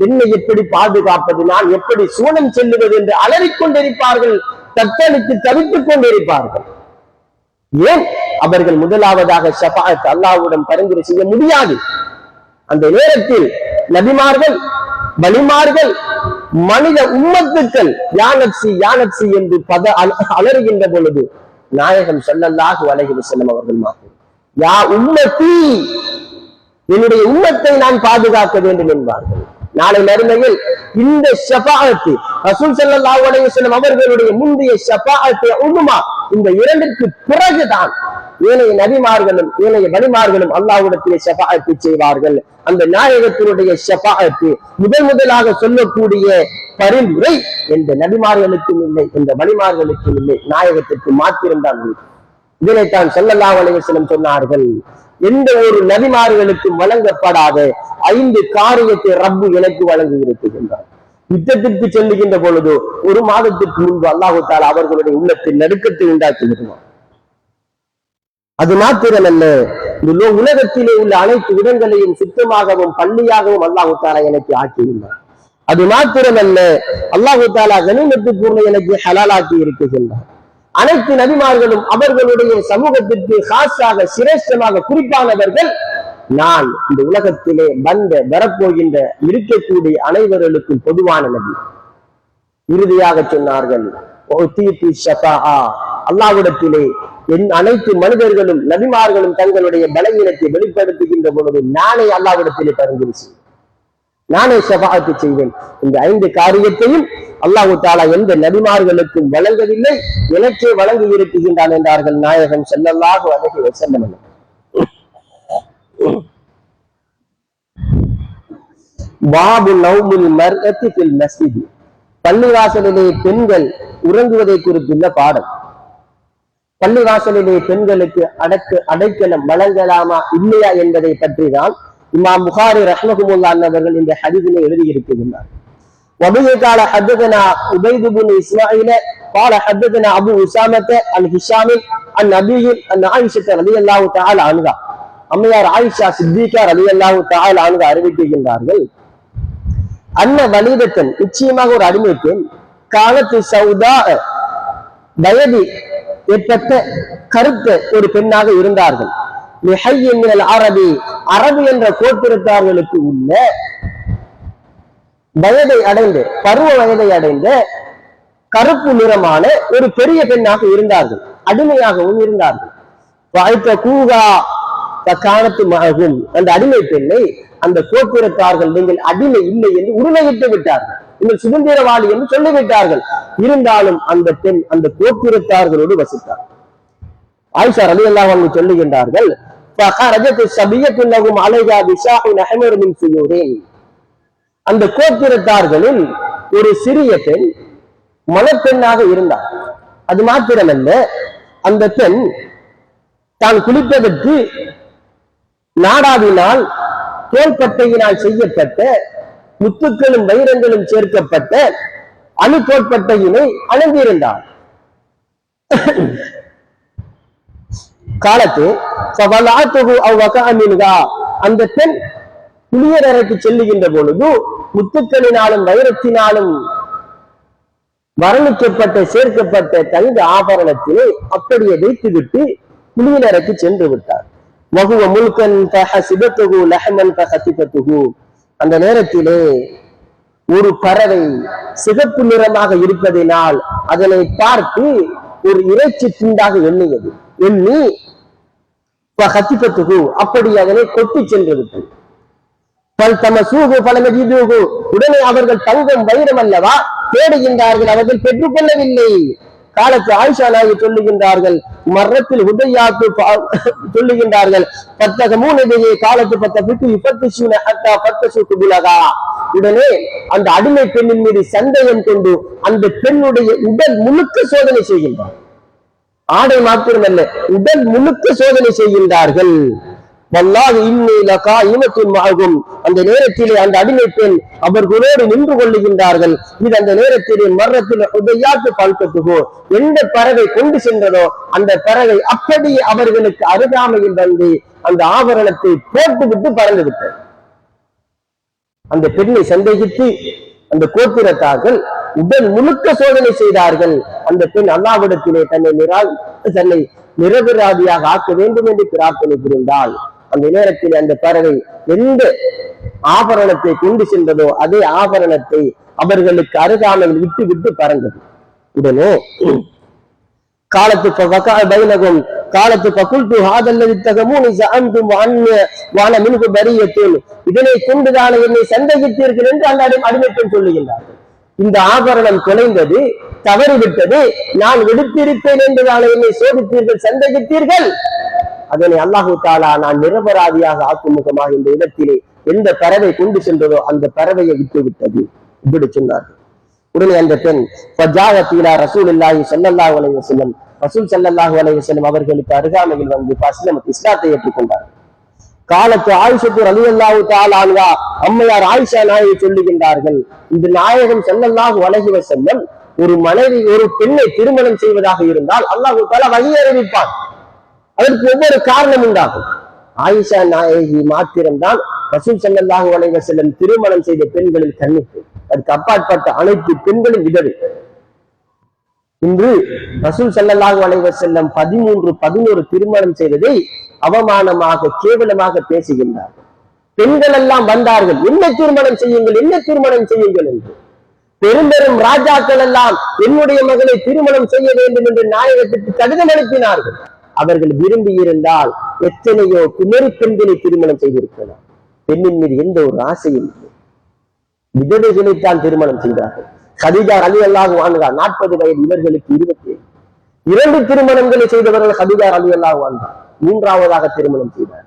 என்னை எப்படி பாதுகாப்பது, நான் எப்படி சூனம் செல்லுவது என்று அலறிக்கொண்டிருப்பார்கள், தத்தளித்து தவித்துக் கொண்டிருப்பார்கள். ஏன்? அவர்கள் முதலாவதாக ஷஃபாஅத் அல்லாஹ்விடம் பரிந்துரை செய்ய முடியாது. அந்த நேரத்தில் நபிமார்கள், வலிமார்கள், மனித உம்மத்துக்கள் யானப்சி என்று அலறுகின்ற பொழுது நாயகம் ஸல்லல்லாஹு அலைஹி வஸல்லம் அவர்கள் மாத்திரம் யா உம்மத்தி, என்னுடைய உம்மத்தை நான் பாதுகாக்க வேண்டும் என்பார்கள். நாளை மறுமையில் இந்த ஷஃபாஅத் ரசூல் ஸல்லல்லாஹு அலைஹி வஸல்லம் அவர்களுடைய முந்தைய ஷஃபாஅத் உதுமா, இந்த 2ற்கு பிறகுதான் ஏனைய நபிமார்களும் ஏனைய வலிமார்களும் அல்லாஹ்விடத்திலே ஷஃபாஅத் செய்வார்கள். அந்த நாயகத்தினுடைய ஷஃபாஅத் முதலாக சொல்லக்கூடிய பரிந்துரை எந்த நபிமார்களுக்கும் இல்லை, எந்த வலிமார்களுக்கும் இல்லை, நாயகத்திற்கு மாத்திரம்தான் உண்டு. இதனைத்தான் ஸல்லல்லாஹு அலைஹி வஸல்லம் சொன்னார்கள், எந்த ஒரு நபிமார்களுக்கும் வழங்கப்படாத 5 காரியத்தை ரப்பு எனக்கு வழங்கி இருக்கின்றார். யுத்தத்திற்கு செல்லுகின்ற பொழுது 1 மாதத்திற்கு முன்பு அல்லாஹ் தஆலா அவர்களுடைய உள்ளத்தில் நடுக்கத்தை உண்டாக்கி விடுவார். அது மாத்திரமல்ல, இந்த உலகத்திலே உள்ள அனைத்து இடங்களையும் சுத்தமாகவும் பள்ளியாகவும் அல்லாஹ் தஆலா எனக்கு ஆக்கியுள்ளார். அது மாத்திரமல்ல, அல்லாஹ் தஆலா கனிமத்து பொருளை எனக்கு ஹலாலாக்கி இருக்கின்றார். அனைத்து நபிமார்களும் அவர்களுடைய சமூகத்திற்கு காசாக சிரேஷ்டமாக குறிப்பானவர்கள் நான் இந்த உலகத்திலே வரப்போகின்ற இருக்கக்கூடிய அனைவர்களுக்கும் பொதுவான நபி. இறுதியாக சொன்னார்கள், அல்லாஹ்விடத்திலே அனைத்து மனிதர்களும் நபிமார்களும் தங்களுடைய பலவீனத்தை வெளிப்படுத்துகின்ற பொழுது நானே அல்லாஹ்விடத்திலே பரிந்துரை செய்வேன், நானே ஷஃபாஅத் செய்வேன். இந்த 5 காரியத்தையும் அல்லாஹ் தஆலா எந்த நபிமார்களுக்கும் வழங்கவில்லை, எனக்கே வழங்கி இருக்கின்றான் என்றார்கள் நாயகம் ஸல்லல்லாஹு அலைஹி வஸல்லம். பாபு நௌமுல் மர்அத்தி ஃபில் மஸ்ஜித், பள்ளிவாசலிலே பெண்கள் உறங்குவதை குறித்துள்ள பாடம். பள்ளிவாசலிலே பெண்களுக்கு அடைக்கலம் வழங்கலாமா இல்லையா என்பதை பற்றி தான் இமாம் புகாரி ரஹ்மஹுல்லாஹ் அவர்கள் இந்த ஹதீஸிலே எழுதியிருக்கின்றனர். وبه قال حدثنا عبيد بن اسماعيل قال حدثنا ابو اسامه عن هشام عن ابي عن عائشه رضي الله تعالى عنها, அம்மையார் ஆயிஷா சித்திகா ரலியல்லாஹு தஆலா அன்ஹா அறிவிக்கின்றார்கள், அன்ன வலிதத்தன், நிச்சயமாக ஒரு அடிமை பெண், காலத்து சௌதா, வயது ஏற்பட்ட கருத்த ஒரு பெண்ணாக இருந்தார்கள். அரபி, அரபு என்ற கோத்திரத்தார்களுக்கு உள்ள வயதை அடைந்த பருவ வயதை அடைந்த கருப்பு நிறமான ஒரு பெரிய பெண்ணாக இருந்தார்கள், அடிமையாகவும் இருந்தார்கள். அந்த அடிமை பெண்ணை அந்த கோத்திரத்தார்கள் நீங்கள் அடிமை இல்லை என்று உரிமையிட்டு விட்டார்கள், நீங்கள் சுதந்திரவாளி என்று சொல்லிவிட்டார்கள். இருந்தாலும் அந்த பெண் அந்த கோத்திரத்தார்களோடு வசித்தார். ஆயிஷா ரலியல்லாஹு அன்ஹா சொல்லுகின்றார்கள், அந்த கோத்திரத்தார்களில் ஒரு சிறிய பெண் மணப்பெண்ணாக இருந்தார். அது மாத்திரமல்ல, அந்த பெண் தான் குளிப்பதற்கு நாடாவினால் தோள்பட்டையினால் செய்யப்பட்ட முத்துக்களும் வைரங்களும் சேர்க்கப்பட்ட அணுத்தோட்பட்டையினை அணிந்திருந்தார். காலத்து அந்த பெண் குளியலறைக்கு செல்லுகின்ற பொழுது முத்துக்களினாலும் வைரத்தினாலும் வர்ணிக்கப்பட்ட சேர்க்கப்பட்ட தங்க ஆபரணத்தினை அப்படியே வைத்துவிட்டு குளியலறைக்கு சென்று விட்டார். அந்த நேரத்திலே ஒரு பறவை சிகப்பு நிறமாக இருப்பதினால் அதனை பார்த்து ஒரு இறைச்சி துண்டாக எண்ணி அப்படி அதனை கொட்டி சென்று விட்டது. உடனே அவர்கள் தங்கம் வைரம் அல்லவா தேடுகின்றார்கள், அவர்கள் பெற்றுக் கொள்ளவில்லை. காலத்து ஆயிஷா நாயகி சொல்லுகின்றார்கள், மரத்தில் உதயாத்து சொல்லுகின்றார்கள், காலத்து உடனே அந்த அடிமை பெண்ணின் மீது சந்தேகம் கொண்டு அந்த பெண்ணுடைய உடல் முழுக்க சோதனை செய்கின்றார். ஆடை மாத்திரமல்ல, உடல் முழுக்க சோதனை செய்கின்றார்கள். அந்த நேரத்திலே அந்த அடிமை பெண் அவர்களோடு நின்று கொள்ளுகின்றார்கள். இது அந்த நேரத்திலே மரத்தில் உதயாத்து பல்கத்துகோ எந்த பறவை கொண்டு சென்றதோ அந்த பறவை அப்படியே அவர்களுக்கு அருகாமையில் வந்து அந்த ஆபரணத்தை போட்டுவிட்டு பறந்து விட்டது. அந்த பெண்ணை சந்தேகித்து அந்த கோத்திரத்தார்கள் உடல் முழுக்க சோதனை செய்தார்கள். அந்த பெண் அல்லாஹ்விடத்திலே தன்னை நிரபராதியாக ஆக்க வேண்டும் என்று பிரார்த்தனை புரிந்தால், அந்த நேரத்தில் அந்த பறவை எந்த ஆபரணத்தை கொண்டு சென்றதோ அதே ஆபரணத்தை அவர்களுக்கு அருகாமையில் விட்டு விட்டு பறந்தது. உடனே காலத்து பைனகும் காலத்து பகுல்து ஹாதல்லதி தகமூனி ஜஅம்தும் வஅன மின்ஹு பரியத்துன், இதனை கொண்டுதான என்னை சந்தேகித்தீர்கள் என்று அந்த அடிமை பெண் சொல்லுகின்றார்கள். இந்த ஆபரணம் குலைந்தது, தவறிவிட்டது, நான் விடுத்திருப்பேன் என்றுதான என்னை சோதித்தீர்கள், சந்தேகித்தீர்கள். அதனை அல்லாஹு தாலா நான் நிரபராதியாக ஆக்கும் முகமாக இந்த இடத்திலே எந்த பறவை கொண்டு சென்றதோ அந்த பறவையை விட்டு விட்டது இப்படி சொன்னார்கள். உடனே அந்த பெண் ரசூலுல்லாஹி ஸல்லல்லாஹு அலைஹி வஸல்லம் ரசூல் ஸல்லல்லாஹு அலைஹி வஸல்லம் அவர்களுக்கு அருகாமையில் வந்து இஸ்லாத்தை ஏற்றுக்கொண்டார். காலத்து ஆயிஷத்து ரலியல்லாஹு தஆலா அன்ஹா அம்மையார் ஆயிஷா நாயகி சொல்லுகின்றார்கள், இந்த நாயகம் ஸல்லல்லாஹு அலைஹி வஸல்லம் ஒரு பெண்ணை திருமணம் செய்வதாக இருந்தால் அல்லாஹு தஆலா வஹி அறிவிப்பான். அதற்கு ஒவ்வொரு காரணம் உண்டாகும். ஆயிஷா நாயகி மாத்திரம்தான் ரசூல் ஸல்லல்லாஹு அலைஹி வஸல்லம் திருமணம் செய்த பெண்களில் கன்னிப்பு. அதுக்கு அப்பாற்பட்ட அனைத்து பெண்களும் விதவை. இன்று ரசூல் ஸல்லல்லாஹு அலைஹி வஸல்லம் 13-11 திருமணம் செய்ததை அவமானமாக கேவலமாக பேசுகின்றார். பெண்கள் எல்லாம் வந்தார்கள், என்ன திருமணம் செய்யுங்கள் என்று. பெரும் ராஜாக்கள் எல்லாம் என்னுடைய மகளை திருமணம் செய்ய வேண்டும் என்று நாயகத்திற்கு கடிதம் அனுப்பினார்கள். அவர்கள் விரும்பி இருந்தால் எத்தனையோ குமரி பெண்களை திருமணம் செய்திருக்கிறார். பெண்ணின் மீது எந்த ஒரு ஆசையும் இல்லை, விதவைகளைத்தான் திருமணம் செய்தார்கள். கதீஜா ரலியல்லாஹு அன்ஹா 40 வயது, இவர்களுக்கு 27. 2 திருமணங்களை செய்தவர்கள் கதீஜா ரலியல்லாஹு அன்ஹா. 3ஆவதாக திருமணம் செய்தார்.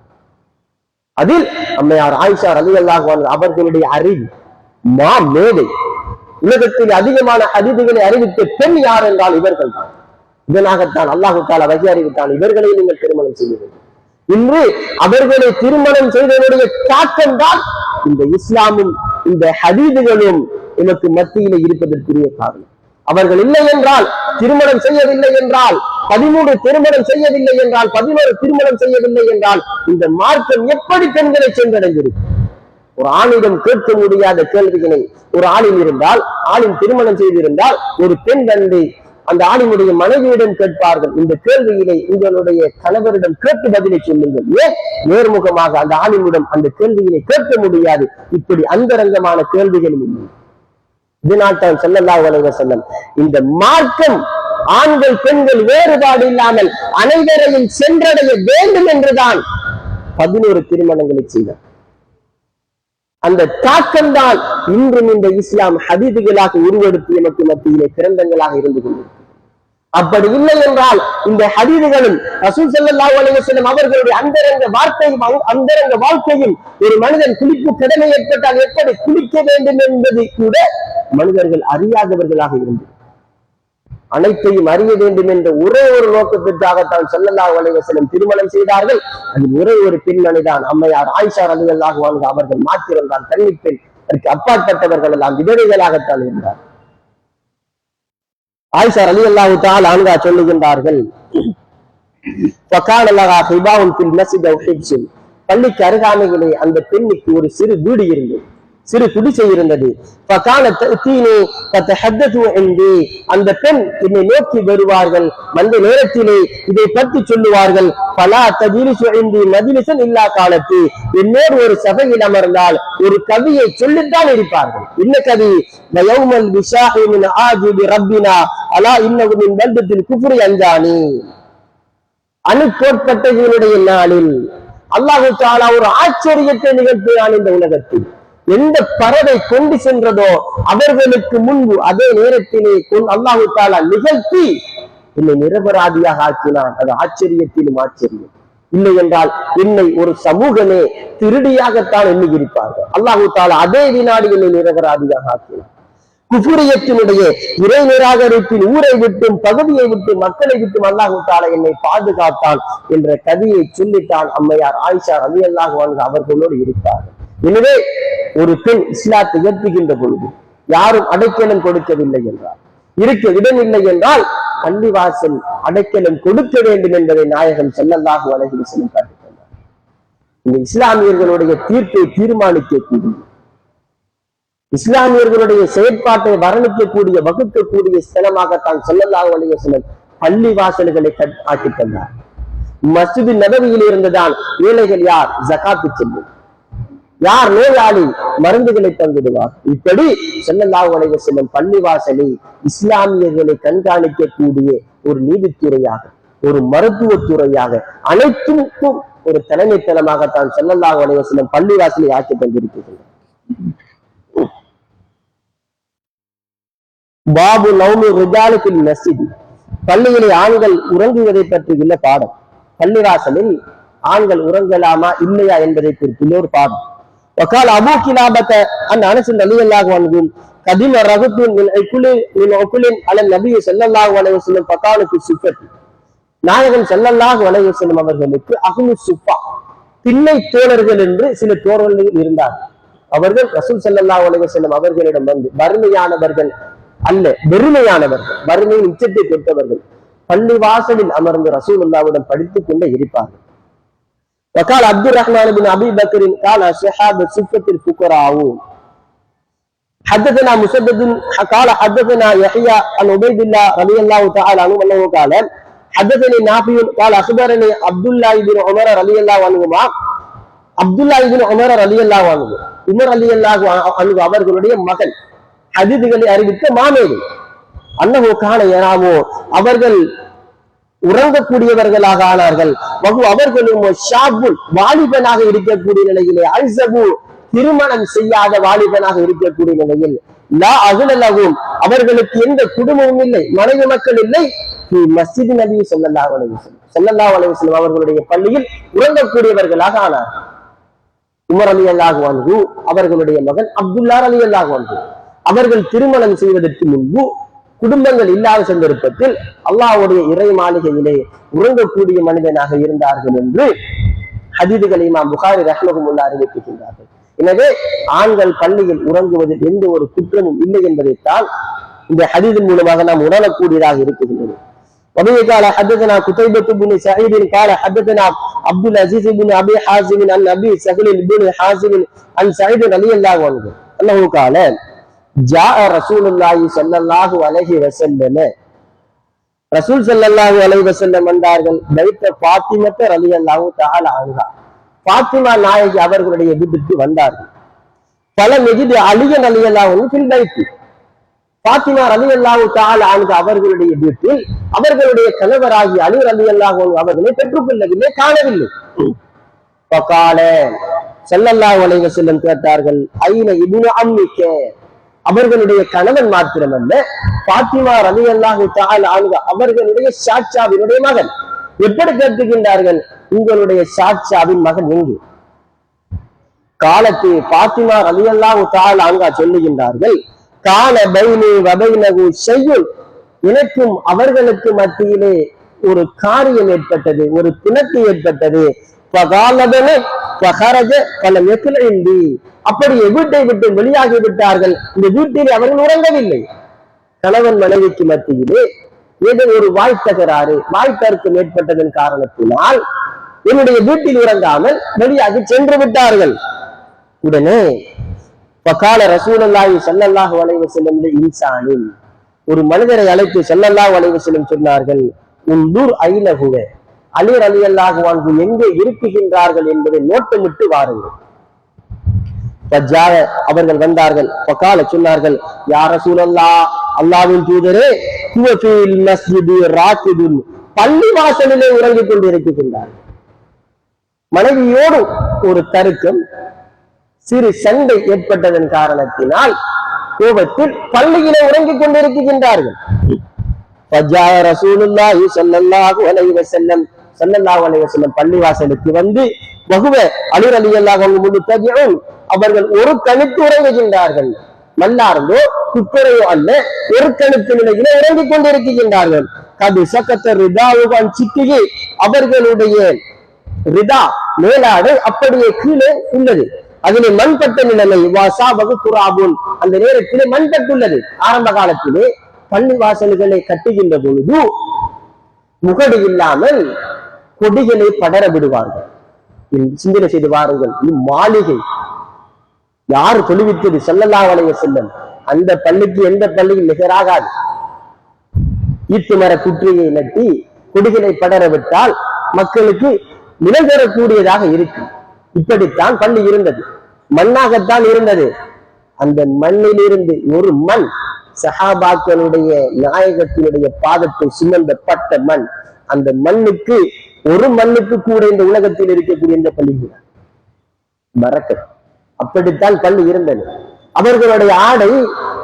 அதில் அம்மையார் ஆயிஷா ரலியல்லாஹு அன்ஹா அவர்களுடைய அறிவு மேதை. உலகத்தில் அதிகமான ஹதீதுகளை அறிவித்த பெண் யார் என்றால் இவர்கள் தான். இதனாகத்தான் அல்லாஹு தஆலா வஹி அறிவித்தான், இவர்களை நீங்கள் திருமணம் செய்ய வேண்டும். இன்று அவர்களை திருமணம் செய்தவருடைய தாக்கம் தான் இந்த இஸ்லாமும் இந்த ஹதீதுகளும் எனக்கு மத்தியிலே இருப்பதற்குரிய காரணம். அவர்கள் இல்லை என்றால், திருமணம் செய்யவில்லை என்றால், 13 திருமணம் செய்யவில்லை என்றால், 11 திருமணம் செய்யவில்லை என்றால் இந்த மார்க்கம் எப்படி பெண்களை சென்றடைந்திருக்கும்? ஒரு ஆணிடம் கேட்க முடியாத கேள்விகளை ஒரு ஆணில் இருந்தால், ஆணின் திருமணம் செய்திருந்தால் ஒரு பெண் தந்தை அந்த ஆணினுடைய மனைவியிடம் கேட்பார்கள், இந்த கேள்வியிலே உங்களுடைய கணவரிடம் கேட்டு பதிலை சொல்லுங்கள். ஏன் நேர்முகமாக அந்த ஆணினிடம் அந்த கேள்வியினை கேட்க முடியாது? இப்படி அந்தரங்கமான கேள்விகளும் இல்லை. இதனால்தான் ஸல்லல்லாஹு அலைஹி வஸல்லம் இந்த மார்க்கம் ஆண்கள் பெண்கள் வேறுபாடு இல்லாமல் அனைவரையும் சென்றடைய வேண்டும் என்றுதான் 11 திருமணங்களை செய்தார். அந்த தாக்கம்தான் இன்றும் இந்த இஸ்லாம் ஹதீதுகளாக உருவெடுத்து நமக்கு மத்தியிலே பிறந்தங்களாக இருந்து கொண்டிருக்கிறது. அப்படி இல்லை என்றால் இந்த ஹதீதுகளும் ரசூல் ஸல்லல்லாஹு அலைஹி வஸல்லம் அவர்களுடைய அந்தரங்க வாழ்க்கையும் ஒரு மனிதன் குளிப்பு கடமை ஏற்பட்டால் எப்படி குளிக்க வேண்டும் என்பது கூட மனிதர்கள் அறியாதவர்களாக இருந்தது. அனைத்தையும் அறிய வேண்டும் என்ற ஒரே ஒரு நோக்கத்திற்காகத்தான் ஸல்லல்லாஹு அலைஹி வஸல்லம் திருமணம் செய்தார்கள். அது ஒரே ஒரு பெண்மணிதான் அம்மையார் ஆயிஷா ரலியல்லாஹு அன்ஹா அவர்கள் மாத்திரம்தான் தன்னிப் பெண். அதற்கு அப்பாற்பட்டவர்கள் எல்லாம் விதவைகளாகத்தான் இருந்தார். ஆயிஷா ரலியல்லாஹு தஆலா அன்ஹா சொல்லுகின்றார்கள், பள்ளிக்கு அருகாமையிலே அந்த பெண்ணுக்கு ஒரு சிறு வீடு இருந்தது. சிறு குடிசை இருந்தது. அந்த பெண் என்னை நோக்கி வருவார்கள், அந்த நேரத்திலே இதை பற்றி சொல்லுவார்கள். பலா தஜிலிசு மஜ்லிஸன் இல்லா காலத்து, என்னோடு ஒரு சபையில் அமர்ந்தால் ஒரு கவியை சொல்லித்தான் இருப்பார்கள். என்ன கவி? யௌமல் விசாஹி மின் ஆஜிபி ரப்பினா அலா இன்னஹு மின் பல்தத்தில் குஃப்ரி அஞ்சானி. அணுக்கோட்பட்டைகளுடைய நாளில் அல்லாஹு தஆலா ஒரு ஆச்சரியத்தை நிகழ்த்தினான். இந்த உலகத்தில் எந்த பறவை கொண்டு சென்றதோ அவர்களுக்கு முன்பு அதே நேரத்திலே அல்லாஹு தஆலா நிகழ்த்தி என்னை நிரபராதியாக ஆக்கினான். அது ஆச்சரியத்திலும் ஆச்சரியம். இல்லை என்றால் என்னை ஒரு சமூகமே திருடியாகத்தான் எண்ணியிருப்பார்கள். அல்லாஹு தஆலா அதே வினாடி என்னை நிரபராதியாக ஆக்கினான். குஃபுரியத்தினுடைய இறை நிராகரிப்பின் ஊரை விட்டும் பகுதியை விட்டும் மக்களை விட்டும் அல்லாஹு தஆலா என்னை பாதுகாத்தான் என்ற கவியை சொல்லித்தான் அம்மையார் ஆயிஷா ரலியல்லாஹு அன்ஹா அவர்களோடு இருப்பார்கள். எனவே ஒரு பெண் இஸ்லாத்தை ஏற்றுகின்ற பொழுது யாரும் அடைக்கலம் கொடுக்கவில்லை என்றால், இருக்க இடமில்லை என்றால் பள்ளிவாசல் அடைக்கலம் கொடுக்க வேண்டும் என்பதை நாயகம் ஸல்லல்லாஹு அலைஹி வஸல்லம் காட்டித் தந்தார். இந்த இஸ்லாமியர்களுடைய தீர்ப்பை தீர்மானிக்கக்கூடிய, இஸ்லாமியர்களுடைய செயற்பாட்டை வர்ணிக்கக்கூடிய வகுக்கக்கூடிய ஸ்தலமாகத்தான் ஸல்லல்லாஹு அலைஹி வஸல்லம் பள்ளிவாசல்களை ஆக்கித் தந்தார். மஸ்ஜிது நபவியில் இருந்துதான் ஏழைகள் யார் ஜகாத்து செல்லும், யார் நோயாளி மருந்துகளை தந்துடுவார். இப்படி ஸல்லல்லாஹு அலைஹி வஸல்லம் பள்ளிவாசலை இஸ்லாமியர்களை கண்காணிக்கக்கூடிய ஒரு நீதித்துறையாக, ஒரு மருத்துவத்துறையாக, அனைத்துக்கும் ஒரு தலைமைத்தனமாகத்தான் ஸல்லல்லாஹு அலைஹி வஸல்லம் பள்ளிவாசலை ஆக்கி தந்திருக்கிறார். பாபு நௌமி ரிஜாலுல் மஸ்ஜித், பள்ளியிலே ஆண்கள் உறங்குவதை பற்றியுள்ள பாடம். பள்ளிவாசலில் ஆண்கள் உறங்கலாமா இல்லையா என்பதை குறித்துள்ள ஒரு பாடம். وقال ابو كلابه عن انس رضي الله عنه قدم رجل من عقل على النبي صلى الله عليه وسلم فقال في الصفه, நாயகம் ஸல்லல்லாஹு அலைஹி வஸல்லம் அவர்களுக்கு அஹ்லு சுஃபா திண்ணை தோழர்கள் என்று சில தோழர்கள் இருந்தார். அவர்கள் ரசூல் ஸல்லல்லாஹு அலைஹி வஸல்லம் அவர்களிடம் வந்து வறுமையானவர்கள் அல்ல, வெறுமையானவர்கள், வறுமையின் உச்சத்தை பெற்றவர்கள் பள்ளி வாசலில் அமர்ந்து ரசூலுல்லாஹ்விடம் படித்துக் கொண்டே இருப்பார்கள். وقال عبد الرحمن بن ابي بكر قال صحابه صفه الفقراء حدثنا مسدد قال حدثنا يحيى عن عبيد الله رضي الله تعالى عنه انه قال حدثني نافع قال اخبرني عبد الله بن عمر رضي الله عنهما, عبد الله بن عمر رضي الله عنه, உமர் ரலியல்லாஹு அன்ஹு அவர்களுடைய மகன், ஹதீதுகளை அறிவித்த மாமேதை, அன்னஹு கான யராமு, அவர்கள் உறங்கக்கூடியவர்களாக ஆனார்கள். வகு அவர்களும் ஷாபுல் வாலிபனாக இருக்கக்கூடிய நிலையிலே, அல்சபு திருமணம் செய்யாத வாலிபனாக இருக்கக்கூடிய நிலையில், லா அகுலலகும் அவர்களுக்கு எந்த குடும்பமும் இல்லை, மனைவி மக்கள் இல்லை, மஸ்ஜித் நபி ஸல்லல்லாஹு அலைஹி வஸல்லம் அவர்களுடைய பள்ளியில் உறங்கக்கூடியவர்களாக ஆனார். உமர் ரலியல்லாஹு அன்ஹு அவர்களுடைய மகன் அப்துல்லா ரலியல்லாஹு அன்ஹு அவர்கள் திருமணம் செய்வதற்கு முன்பு குடும்பங்கள் இல்லாத சந்தர்ப்பத்தில் அல்லாஹ்வுடைய இறை மாளிகையிலே உறங்கக்கூடிய மனிதனாக இருந்தார்கள் என்று ஹதீதுகள் இமாம் புகாரி ரஹ்மஹுல்லாஹ் அறிவிக்கின்றார்கள். எனவே ஆண்கள் பள்ளியில் உறங்குவதில் எந்த ஒரு குற்றமும் இல்லை என்பதைத்தான் இந்த ஹதீதின் மூலமாக நாம் உணரக்கூடியதாக இருக்கின்றது. وبه قال حدثنا قتيبة بن سعيد قال حدثنا عبد العزيز بن ابي حازم عن ابي سهل بن حازم عن سعيد رضي الله عنه انه قال جاء رسول الله صلى الله عليه وسلم, ரசூல் ஸல்லல்லாஹு அலைஹி வஸல்லம் வந்தார்கள். பைத்த ஃபாத்திமத்த ரலியல்லாஹு தஆலா அன்ஹா, ஃபாத்திமா நாயகி அவர்களுடைய வீட்டுக்கு வந்தார்கள். பல மெஜித் அலியன் ரலியல்லாஹு அன்ஹு ஃபில் பைத், ஃபாத்திமா ரலியல்லாஹு தஆலா அன்ஹா அவர்களுடைய வீட்டில் அவர்களுடைய கணவராகி அலி ரலியல்லாஹு அன்ஹு அவர்களை பெற்றுக்கொள்ளவில்லை, காணவில்லை. ஃபகால ஸல்லல்லாஹு அலைஹி வஸல்லம் கேட்டார்கள், ஐன இப்னு அம்மிக, அவர்களுடைய கணவன் மாத்திரமல்ல, ஃபாத்திமா ரலியல்லாஹு தஆலா அன்ஹா அவர்களுடைய சாச்சாவினுடைய மகன். எப்படி கேட்டுகின்றார்கள், உங்களுடைய சாச்சாவின் மகன் எங்கே? காலத்து ஃபாத்திமா ரலியல்லாஹு தஆலா அன்ஹா சொல்லுகின்றார்கள், கான பைனி வ பைனஹு ஷையுன், எனக்கும் அவர்களுக்கு மத்தியிலே ஒரு காரியம் ஏற்பட்டது, ஒரு பிணக்கு ஏற்பட்டது. அப்படியே வீட்டை விட்டு வெளியாகி விட்டார்கள். இந்த வீட்டில் அவர்கள் உறங்கவில்லை. கணவன் மனைவிக்கு மத்தியிலே ஏதோ ஒரு வாய் தகராறு, வாய் தர்க்கம் ஏற்பட்டதன் காரணத்தினால் என்னுடைய வீட்டில் உறங்காமல் வெளியாகி சென்று விட்டார்கள். உடனே வகால ரசூலுல்லாஹி ஸல்லல்லாஹு அலைஹி வஸல்லம் இன்சானின், ஒரு மனிதரை அழைத்து ஸல்லல்லாஹு அலைஹி வஸல்லம் சொன்னார்கள், உன்துர் ஐன ஹுவ, அலி ரலியல்லாஹு அன்ஹு எங்கே இருக்குகின்றார்கள் என்பதை நோட்டமிட்டு வாருங்கள். அவர்கள் வந்தார்கள். வகால சொன்னார்கள், யா ரசூலல்லாஹ், அல்லாஹ்வின் தூதரே, ஹுவ ஃபீல் மஸ்ஜிதி ராகிதுன், பள்ளி வாசலிலே உறங்கிக் கொண்டிருக்கின்றார்கள். மனைவியோடு ஒரு தருக்கம், சிறு சண்டை ஏற்பட்டதன் காரணத்தினால் கோபத்தில் பள்ளியிலே உறங்கிக் கொண்டிருக்கின்றார்கள். ரசூலுல்லாஹி ஸல்லல்லாஹு அலைஹி வஸல்லம் பள்ளிவாசலுக்கு வந்து வகுவ அலி ரலியல்லாஹு அன்ஹு முத்தஜிஉன், அவர்கள் ஒரு கணித்து உறங்குகின்றார்கள். மல்லார்ந்தோ குப்பரையோ அல்ல, ஒரு கணித்து நிலையிலே உறங்கிக் கொண்டிருக்கின்றார்கள். கது சக்கத்த ரிதாவுகான் சிக்கிகி, அவர்களுடைய ரிதா மேலாடு அப்படியே கீழே உள்ளது, அதிலே மண்பட்ட நிலைமை. வாசாபகு குராபுன், அந்த நேரத்திலே மண்பட்டுள்ளது. ஆரம்ப காலத்திலே பள்ளி வாசல்களை கட்டுகின்ற பொழுது முகடு இல்லாமல் கொடிகளை படர விடுவார்கள். சிந்தனை செய்து வாருங்கள், இம்மாளிகை யார் தொழுவித்தது? ஸல்லல்லாஹு அலைஹி வஸல்லம். அந்த பள்ளிக்கு எந்த பள்ளியில் நிகராகாது. ஈட்டு மர குற்றியை நட்டி கொடிகளை படர விட்டால் மக்களுக்கு நிலந்தரக்கூடியதாக இருக்கு. இப்படித்தான் பள்ளி இருந்தது, மண்ணாகத்தான் இருந்தது. அந்த மண்ணில் இருந்து ஒரு மண், சஹாபாக்களுடைய நாயகத்தினுடைய பாதத்தை சுமந்தப்பட்ட மண், அந்த மண்ணுக்கு ஒரு மண்ணுக்கு கூட இந்த உலகத்தில் இருக்கக்கூடிய இந்த பள்ளி பரக்கத். அப்படித்தான் பள்ளி இருந்தது. அவர்களுடைய ஆடை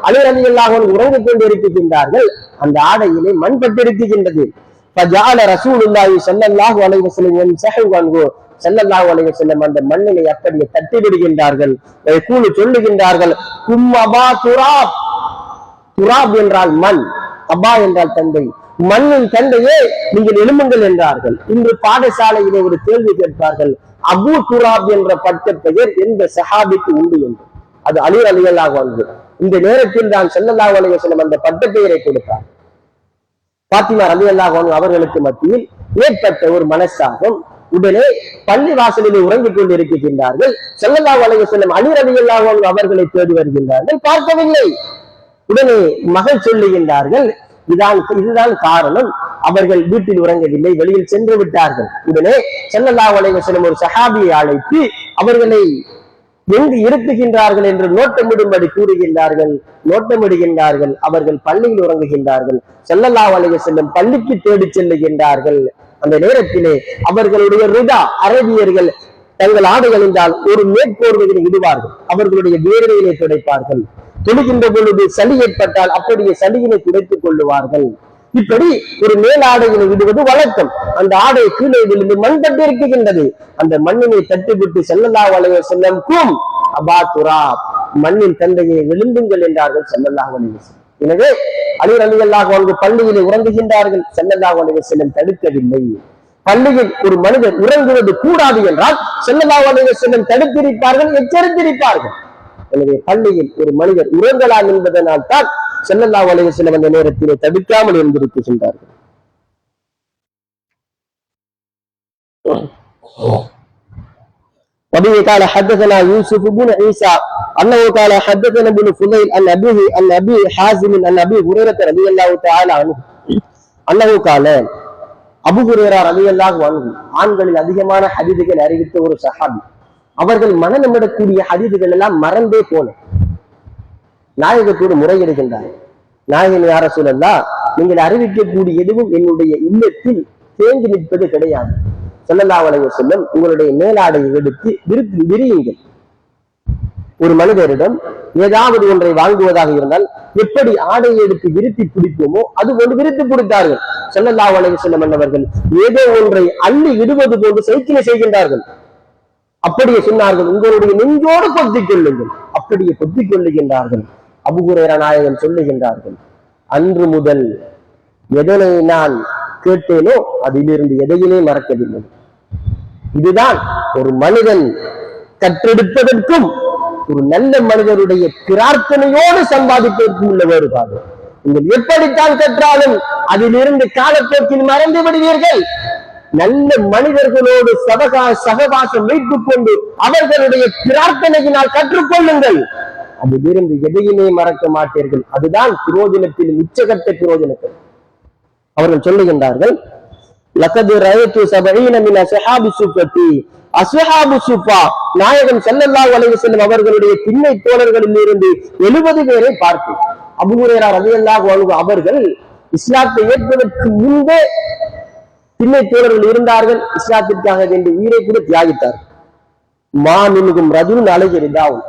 அலி ரலியல்லாஹு அன்ஹு உறங்கிக் கொண்டிருக்கின்றார்கள். அந்த ஆடையிலே மண்பட்டிருக்கின்றது. ரசூலுல்லாஹி ஸல்லல்லாஹு அலைஹி வஸல்லம் ஸல்லல்லாஹு அலைஹி வஸல்லம் அந்த மண்ணினை அப்படியே தட்டி விடுகின்றார்கள். சொல்லுகின்றார்கள், கும் அபா துராப். துராப் என்றால் மண், அபா என்றால் தந்தை, மண்ணின் தந்தையே நீங்கள் எழும்புங்கள் என்றார்கள். இன்று பாடசாலையிலே ஒரு கேள்வி கேட்பார்கள், அபு துராப் என்ற பட்ட பெயர் எந்த சஹாபிக்கு உண்டு என்று. அது அலி ரலியல்லாஹு அன்ஹு. இந்த நேரத்தில் தான் ஸல்லல்லாஹு அலைஹி வஸல்லம் அந்த பட்ட பெயரை கொடுத்தார். பாத்திமா ரலியல்லாஹு அன்ஹா அவர்களுக்கு மத்தியில் ஏற்பட்ட ஒரு மனசாகம். உடனே பள்ளி வாசலிலே உறங்கிக் கொண்டிருக்கின்றார்கள். ஸல்லல்லாஹு அலைஹி வஸல்லம் அலி ரலியல்லாஹு அன்ஹு அவர்களை தேடி வருகின்றார்கள், பார்க்கவில்லை. உடனே மகள் சொல்லுகின்றார்கள், இதுதான் காரணம், அவர்கள் வீட்டில் உறங்கவில்லை, வெளியில் சென்று விட்டார்கள். உடனே ஸல்லல்லாஹு அலைஹி வஸல்லம் ஒரு சஹாபியை அழைத்து அவர்களை எங்கு இருக்குகின்றார்கள் என்று நோட்டமிடும்படி கூறுகின்றார்கள். நோட்டமிடுகின்றார்கள். அவர்கள் பள்ளியில் உறங்குகின்றார்கள். ஸல்லல்லாஹு அலைஹி வஸல்லம் பள்ளிக்கு தேடி செல்லுகின்றார்கள். அந்த நேரத்திலே அவர்களுடைய ரிதா, அரபியர்கள் தங்கள் ஆடைகள் என்றால் ஒரு மேற்கோர்வைகளை இடுவார்கள், அவர்களுடைய வேர்வையினை துடைப்பார்கள். தொழுகின்ற பொழுது சளி ஏற்பட்டால் அப்படியே சளியினை துடைத்துக் கொள்ளுவார்கள். இப்படி ஒரு மேலாடையினை விடுவது வழக்கம். அந்த ஆடை கீழே விழுந்து மண் தட்டு இருக்குகின்றது. அந்த மண்ணினை தட்டிவிட்டு ஸல்லல்லாஹு அலைஹி வஸல்லம் கும் அபா துராப், மண்ணின் தந்தையை எழுந்துங்கள் என்றார்கள் ஸல்லல்லாஹு அலைஹி வஸல்லம். எனவே அலி ரலியல்லாஹு அன்ஹு பள்ளியிலே உறங்குகின்றார்கள். ஸல்லல்லாஹு அலைஹி வஸல்லம் தடுக்கவில்லை. பள்ளியில் ஒரு மனிதர் உறங்குவது கூடாது என்றால் ஸல்லல்லாஹு அலைஹி வஸல்லம் தடுத்திருப்பார்கள், எச்சரித்திருப்பார்கள். எனவே பள்ளியில் ஒரு மனிதர் உறங்கலாம் என்பதனால் தான் ஸல்லல்லாஹு அலைஹி வஸல்லம் அந்த நேரத்திலே தடுக்காமல் இருந்திருக்கின்றார்கள். وبه قال حدثنا يوسف بن عيسى انه قال حدثنا ابن فضيل عن ابيه عن ابي حازم عن ابي هريره رضي الله تعالى عنه انه قال அபூ ஹுரைரா ரலியல்லாஹு அன்ஹு ஆண்களில் அதிகமான ஹதீதுகளை அறிவித்த ஒரு சஹாபி. அவர்கள் மனநமிடக்கூடிய ஹதீதுகள் எல்லாம் மறந்தே போன நாயகத்தோடு முறையிடுகின்றார்கள். நாயகன் யா ரசூலல்லாஹ், நீங்கள் அறிவிக்கக்கூடிய எதுவும் என்னுடைய இல்லத்தில் தேங்கி நிற்பது கிடையாது. ஸல்லல்லாஹு அலைஹி வஸல்லம் உங்களுடைய மேலாடையை எடுத்து விரியுங்கள். ஒரு மனிதரிடம் ஏதாவது ஒன்றை வாங்குவதாக இருந்தால் எப்படி ஆடையை எடுத்து விரித்தி பிடிப்போமோ அது போன்று விரித்து பிடித்தார்கள். ஸல்லல்லாஹு அலைஹி வஸல்லம் அவர்கள் ஏதோ ஒன்றை அள்ளி இடுவது போன்று சைக்கிளை செய்கின்றார்கள். அப்படியே சொன்னார்கள், உங்களுடைய நெஞ்சோடு பொத்திக் கொள்ளுங்கள். அப்படியே பொத்திக் கொள்ளுகின்றார்கள். அபூ ஹுரைரா நாயகன் சொல்லுகின்றார்கள், அன்று முதல் எதனை நான் கேட்டேனோ அதிலிருந்து எதையுமே மறக்கவில்லை. இதுதான் ஒரு மனிதன் கற்றெடுப்பதற்கும் ஒரு நல்ல மனிதருடைய பிரார்த்தனையோடு சம்பாதிப்பதற்கும் உள்ள வேறுபாடு. நீங்கள் எப்படித்தான் கற்றாலும் அதிலிருந்து காலப்போக்கில் மறந்து விடுவீர்கள். நல்ல மனிதர்களோடு சகவாசம் வைத்துக் கொண்டு அவர்களுடைய பிரார்த்தனையினால் கற்றுக்கொள்ளுங்கள். அதிலிருந்து எதையுமே மறக்க மாட்டீர்கள். அதுதான் பிரயோஜனத்தில் உச்சகட்ட பிரயோஜனத்தில். அவர்கள் சொல்லுகின்றார்கள், லகது ரஅய்து 70 மின் அஸ்ஹாபி ஸுஃபத்தி, அஸ்ஹாபு ஸுஃபா நாயகம் ஸல்லல்லாஹு அலைஹி வஸல்லம் அவர்களுடைய திண்ணை தோழர்களில் இருந்து 70 பேரை பார்த்தேன். அபூ ஹுரைரா ரலியல்லாஹு அன்ஹு அவர்கள் இஸ்லாத்தை ஏற்பதற்கு முன்பே திண்ணை தோழர்கள் இருந்தார்கள். இஸ்லாத்திற்காக வேண்டி உயிரை கூட தியாகித்தார்கள். மாமின்கும் ரஜுல் அலைஜரிதாவும்,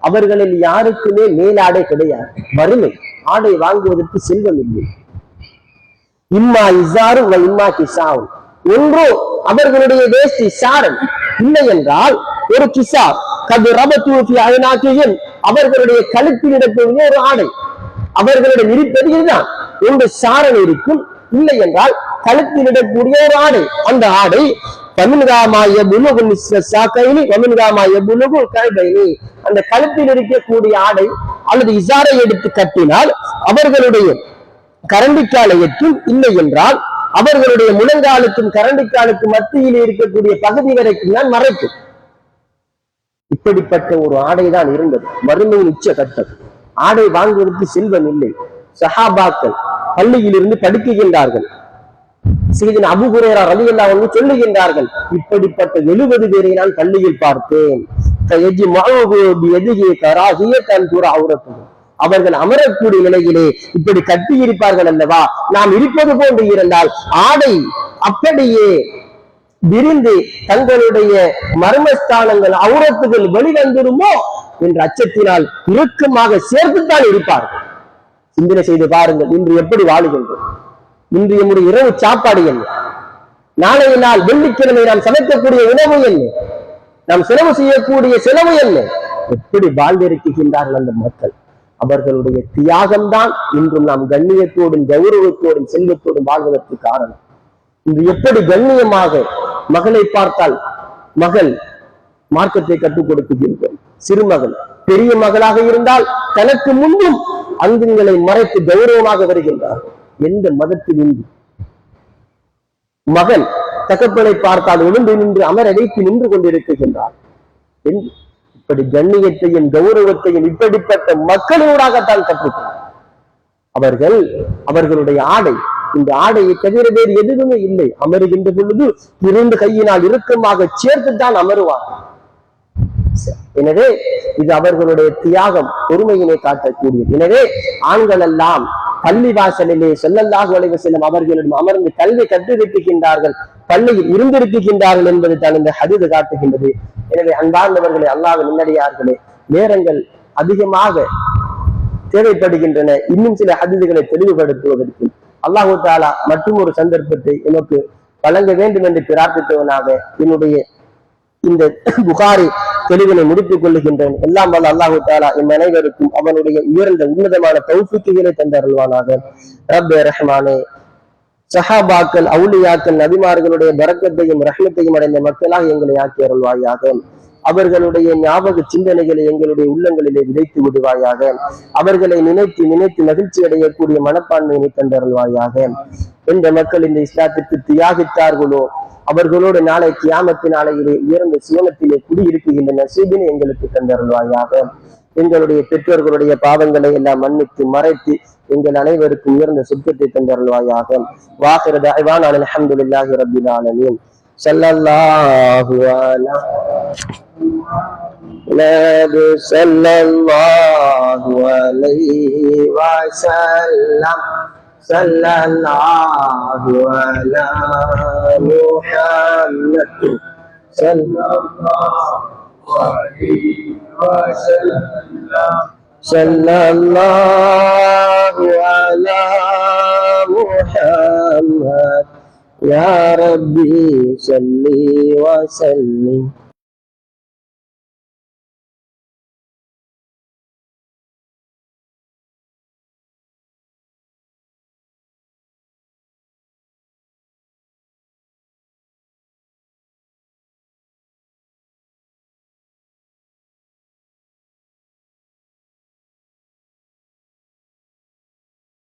அவர்களில் யாருக்குமே மேலாடை கிடையாது. வறுமை, ஆடை வாங்குவதற்கு செல்வம் இல்லை. இம்மா இசாரு இம்மா கிசாவும், ஒன்றோ அவர்களுடைய வேஷ்டி சாரன், இல்லை என்றால் ஒரு கிசா. கது ரபத்து அயனாக்கியன், அவர்களுடைய கழுத்தில் இடக்கூடிய ஒரு ஆடை. அவர்களிடம் இருப்பது இதுதான். ஒன்று சாரன் இருக்கும், இல்லை என்றால் கழுத்தில் இடக்கூடிய ஒரு ஆடை. அந்த ஆடை அந்த கழுத்தில் இருக்கக்கூடிய ஆடை அல்லது இசாரை எடுத்து கட்டினால் அவர்களுடைய கரண்டிக்காலை எட்டும், இல்லை என்றால் அவர்களுடைய முழங்காலுக்கும் கரண்டிக்காலுக்கும் மத்தியில் இருக்கக்கூடிய பகுதி வரைக்கும் தான் மறைக்கும். இப்படிப்பட்ட ஒரு ஆடைதான் இருந்தது. வறுமையின் உச்ச கட்டம். ஆடை வாங்குவதற்கு செல்வம் இல்லை. சஹாபாக்கள் பள்ளியில் இருந்து படிக்குகின்றார்கள். சையதுனா அபூ ஹுரைரா ரலியல்லாஹு அன்ஹு சொல்லுகின்றார்கள், இப்படிப்பட்ட 70 பேரை நான் பள்ளியில் பார்த்தேன். அவர்கள் அமரக்கூடிய நிலையிலே இப்படி கட்டி இருப்பார்கள் அல்லவா, நாம் இருப்பது போன்று இருந்தால் ஆடை அப்படியே விரிந்து தங்களுடைய மர்மஸ்தானங்கள் அவுரத்துகள் வெளிவந்துருமோ என்ற அச்சத்தினால் இறுக்கமாக சேர்த்துத்தான் இருப்பார்கள். சிந்தனை செய்து பாருங்கள், இன்று எப்படி வாழுகின்றோம்? இன்று நம்முடைய இரவு சாப்பாடு என்ன? நாளைய நாள் வெள்ளிக்கிழமை நாம் சமைக்கக்கூடிய உணவு என்ன? நாம் செலவு செய்யக்கூடிய செலவு என்ன? எப்படி வாழ்ந்திருக்கின்றார்கள் அந்த மக்கள். அவர்களுடைய தியாகம்தான் இன்றும் நாம் கண்ணியத்தோடும் கௌரவத்தோடும் செல்வத்தோடும் வாழ்வதற்கு காரணம். இன்று எப்படி கண்ணியமாக மகளை பார்த்தால் மகள் மார்க்கத்தை கற்றுக் கொடுக்குகின்றோம். சிறுமகள் பெரிய மகளாக இருந்தால் தனக்கு முன்பும் அங்கங்களை மறைத்து கௌரவமாக வருகின்றார். எந்த மதத்தில் இன்று மகன் தகப்பனை பார்த்தால் எழுந்து நின்று அமர வைத்து நின்று கொண்டிருக்கின்றார். இப்படி கண்ணியத்தையும் கௌரவத்தையும் இப்படிப்பட்ட மக்களோடாகத்தான் கற்றுக்கொண்டார். அவர்களுடைய ஆடை, இந்த ஆடையை தவிர வேறு எதுவுமே இல்லை. அமருகின்ற பொழுது 2 கையினால் இறுக்கமாக சேர்த்துத்தான் அமருவார். எனவே இது அவர்களுடைய தியாகம், பொறுமையினை காட்டக்கூடியது. எனவே ஆண்கள் எல்லாம் பள்ளி வாசலிலே ஸல்லல்லாஹு அலைஹி வஸல்லம் அவர்களிடம் அமர்ந்து கல்வி கற்றுவிட்டுகின்றார்கள், பள்ளியில் இருந்திருக்கின்றார்கள் என்பது தான் இந்த ஹதீஸ் காட்டுகின்றது. எனவே அன்பார்ந்தவர்களே, அல்லாஹ்வின் நல்லடியார்களே, நேரங்கள் அதிகமாக தேவைப்படுகின்றன. இன்னும் சில ஹதீஸ்களை தெளிவுபடுத்துவதற்கு அல்லாஹு தஆலா மற்றும் ஒரு சந்தர்ப்பத்தை எனக்கு வழங்க வேண்டும் என்று பிரார்த்தித்தவனாக என்னுடைய இந்த புகாரி தெளிவினை முடித்துக் கொள்ளுகின்றேன். எல்லாம் வல்ல அல்லாஹு தஆலா எம் அனைவருக்கும் அவனுடைய உயர்ந்த உன்னதமான தௌஃபீக்குகளை தந்தருள்வானாக. ரப்பே ரஹ்மானே, சஹாபாக்கள், அவுலியாக்கள், நபிமார்களுடைய பரக்கத்தையும் ரஹ்மத்தையும் அடைந்த மக்களாக எங்களை ஆக்கி அருள்வாயாக. அவர்களுடைய ஞாபக சிந்தனைகளை எங்களுடைய உள்ளங்களிலே விதைத்து விடுவாயாக. அவர்களை நினைத்து நினைத்து மகிழ்ச்சி அடையக்கூடிய மனப்பான்மையினை தந்தருள்வாயாக. எந்த மக்கள் இந்த இஸ்லாத்திற்கு தியாகித்தார்களோ அவர்களோடு நாளை கியாமத்து நாளையிலே உயர்ந்த சுவனத்திலே குடியிருக்குகின்ற நசீபினை எங்களுக்கு தந்தருள்வாயாக. எங்களுடைய பெற்றோர்களுடைய பாவங்களை எல்லாம் மன்னித்து மறைத்து எங்கள் அனைவருக்கும் உயர்ந்த சுத்தத்தை தந்தருள்வாயாக. வாஹிர தஅவானா அல்ஹம்துலில்லாஹி ரப்பில் ஆலமீன். ஸல்லல்லாஹு அலா நபி ஸல்லல்லாஹு அலைஹி வஸல்லம். ஸல்லல்லாஹு அலா முஹம்மத் ஸல்லல்லாஹு அலைஹி வஸல்லம். ஸல்லல்லாஹு அலா முஹம்மத் யா ரப்பி ஸல்லி வ ஸல்லிம்.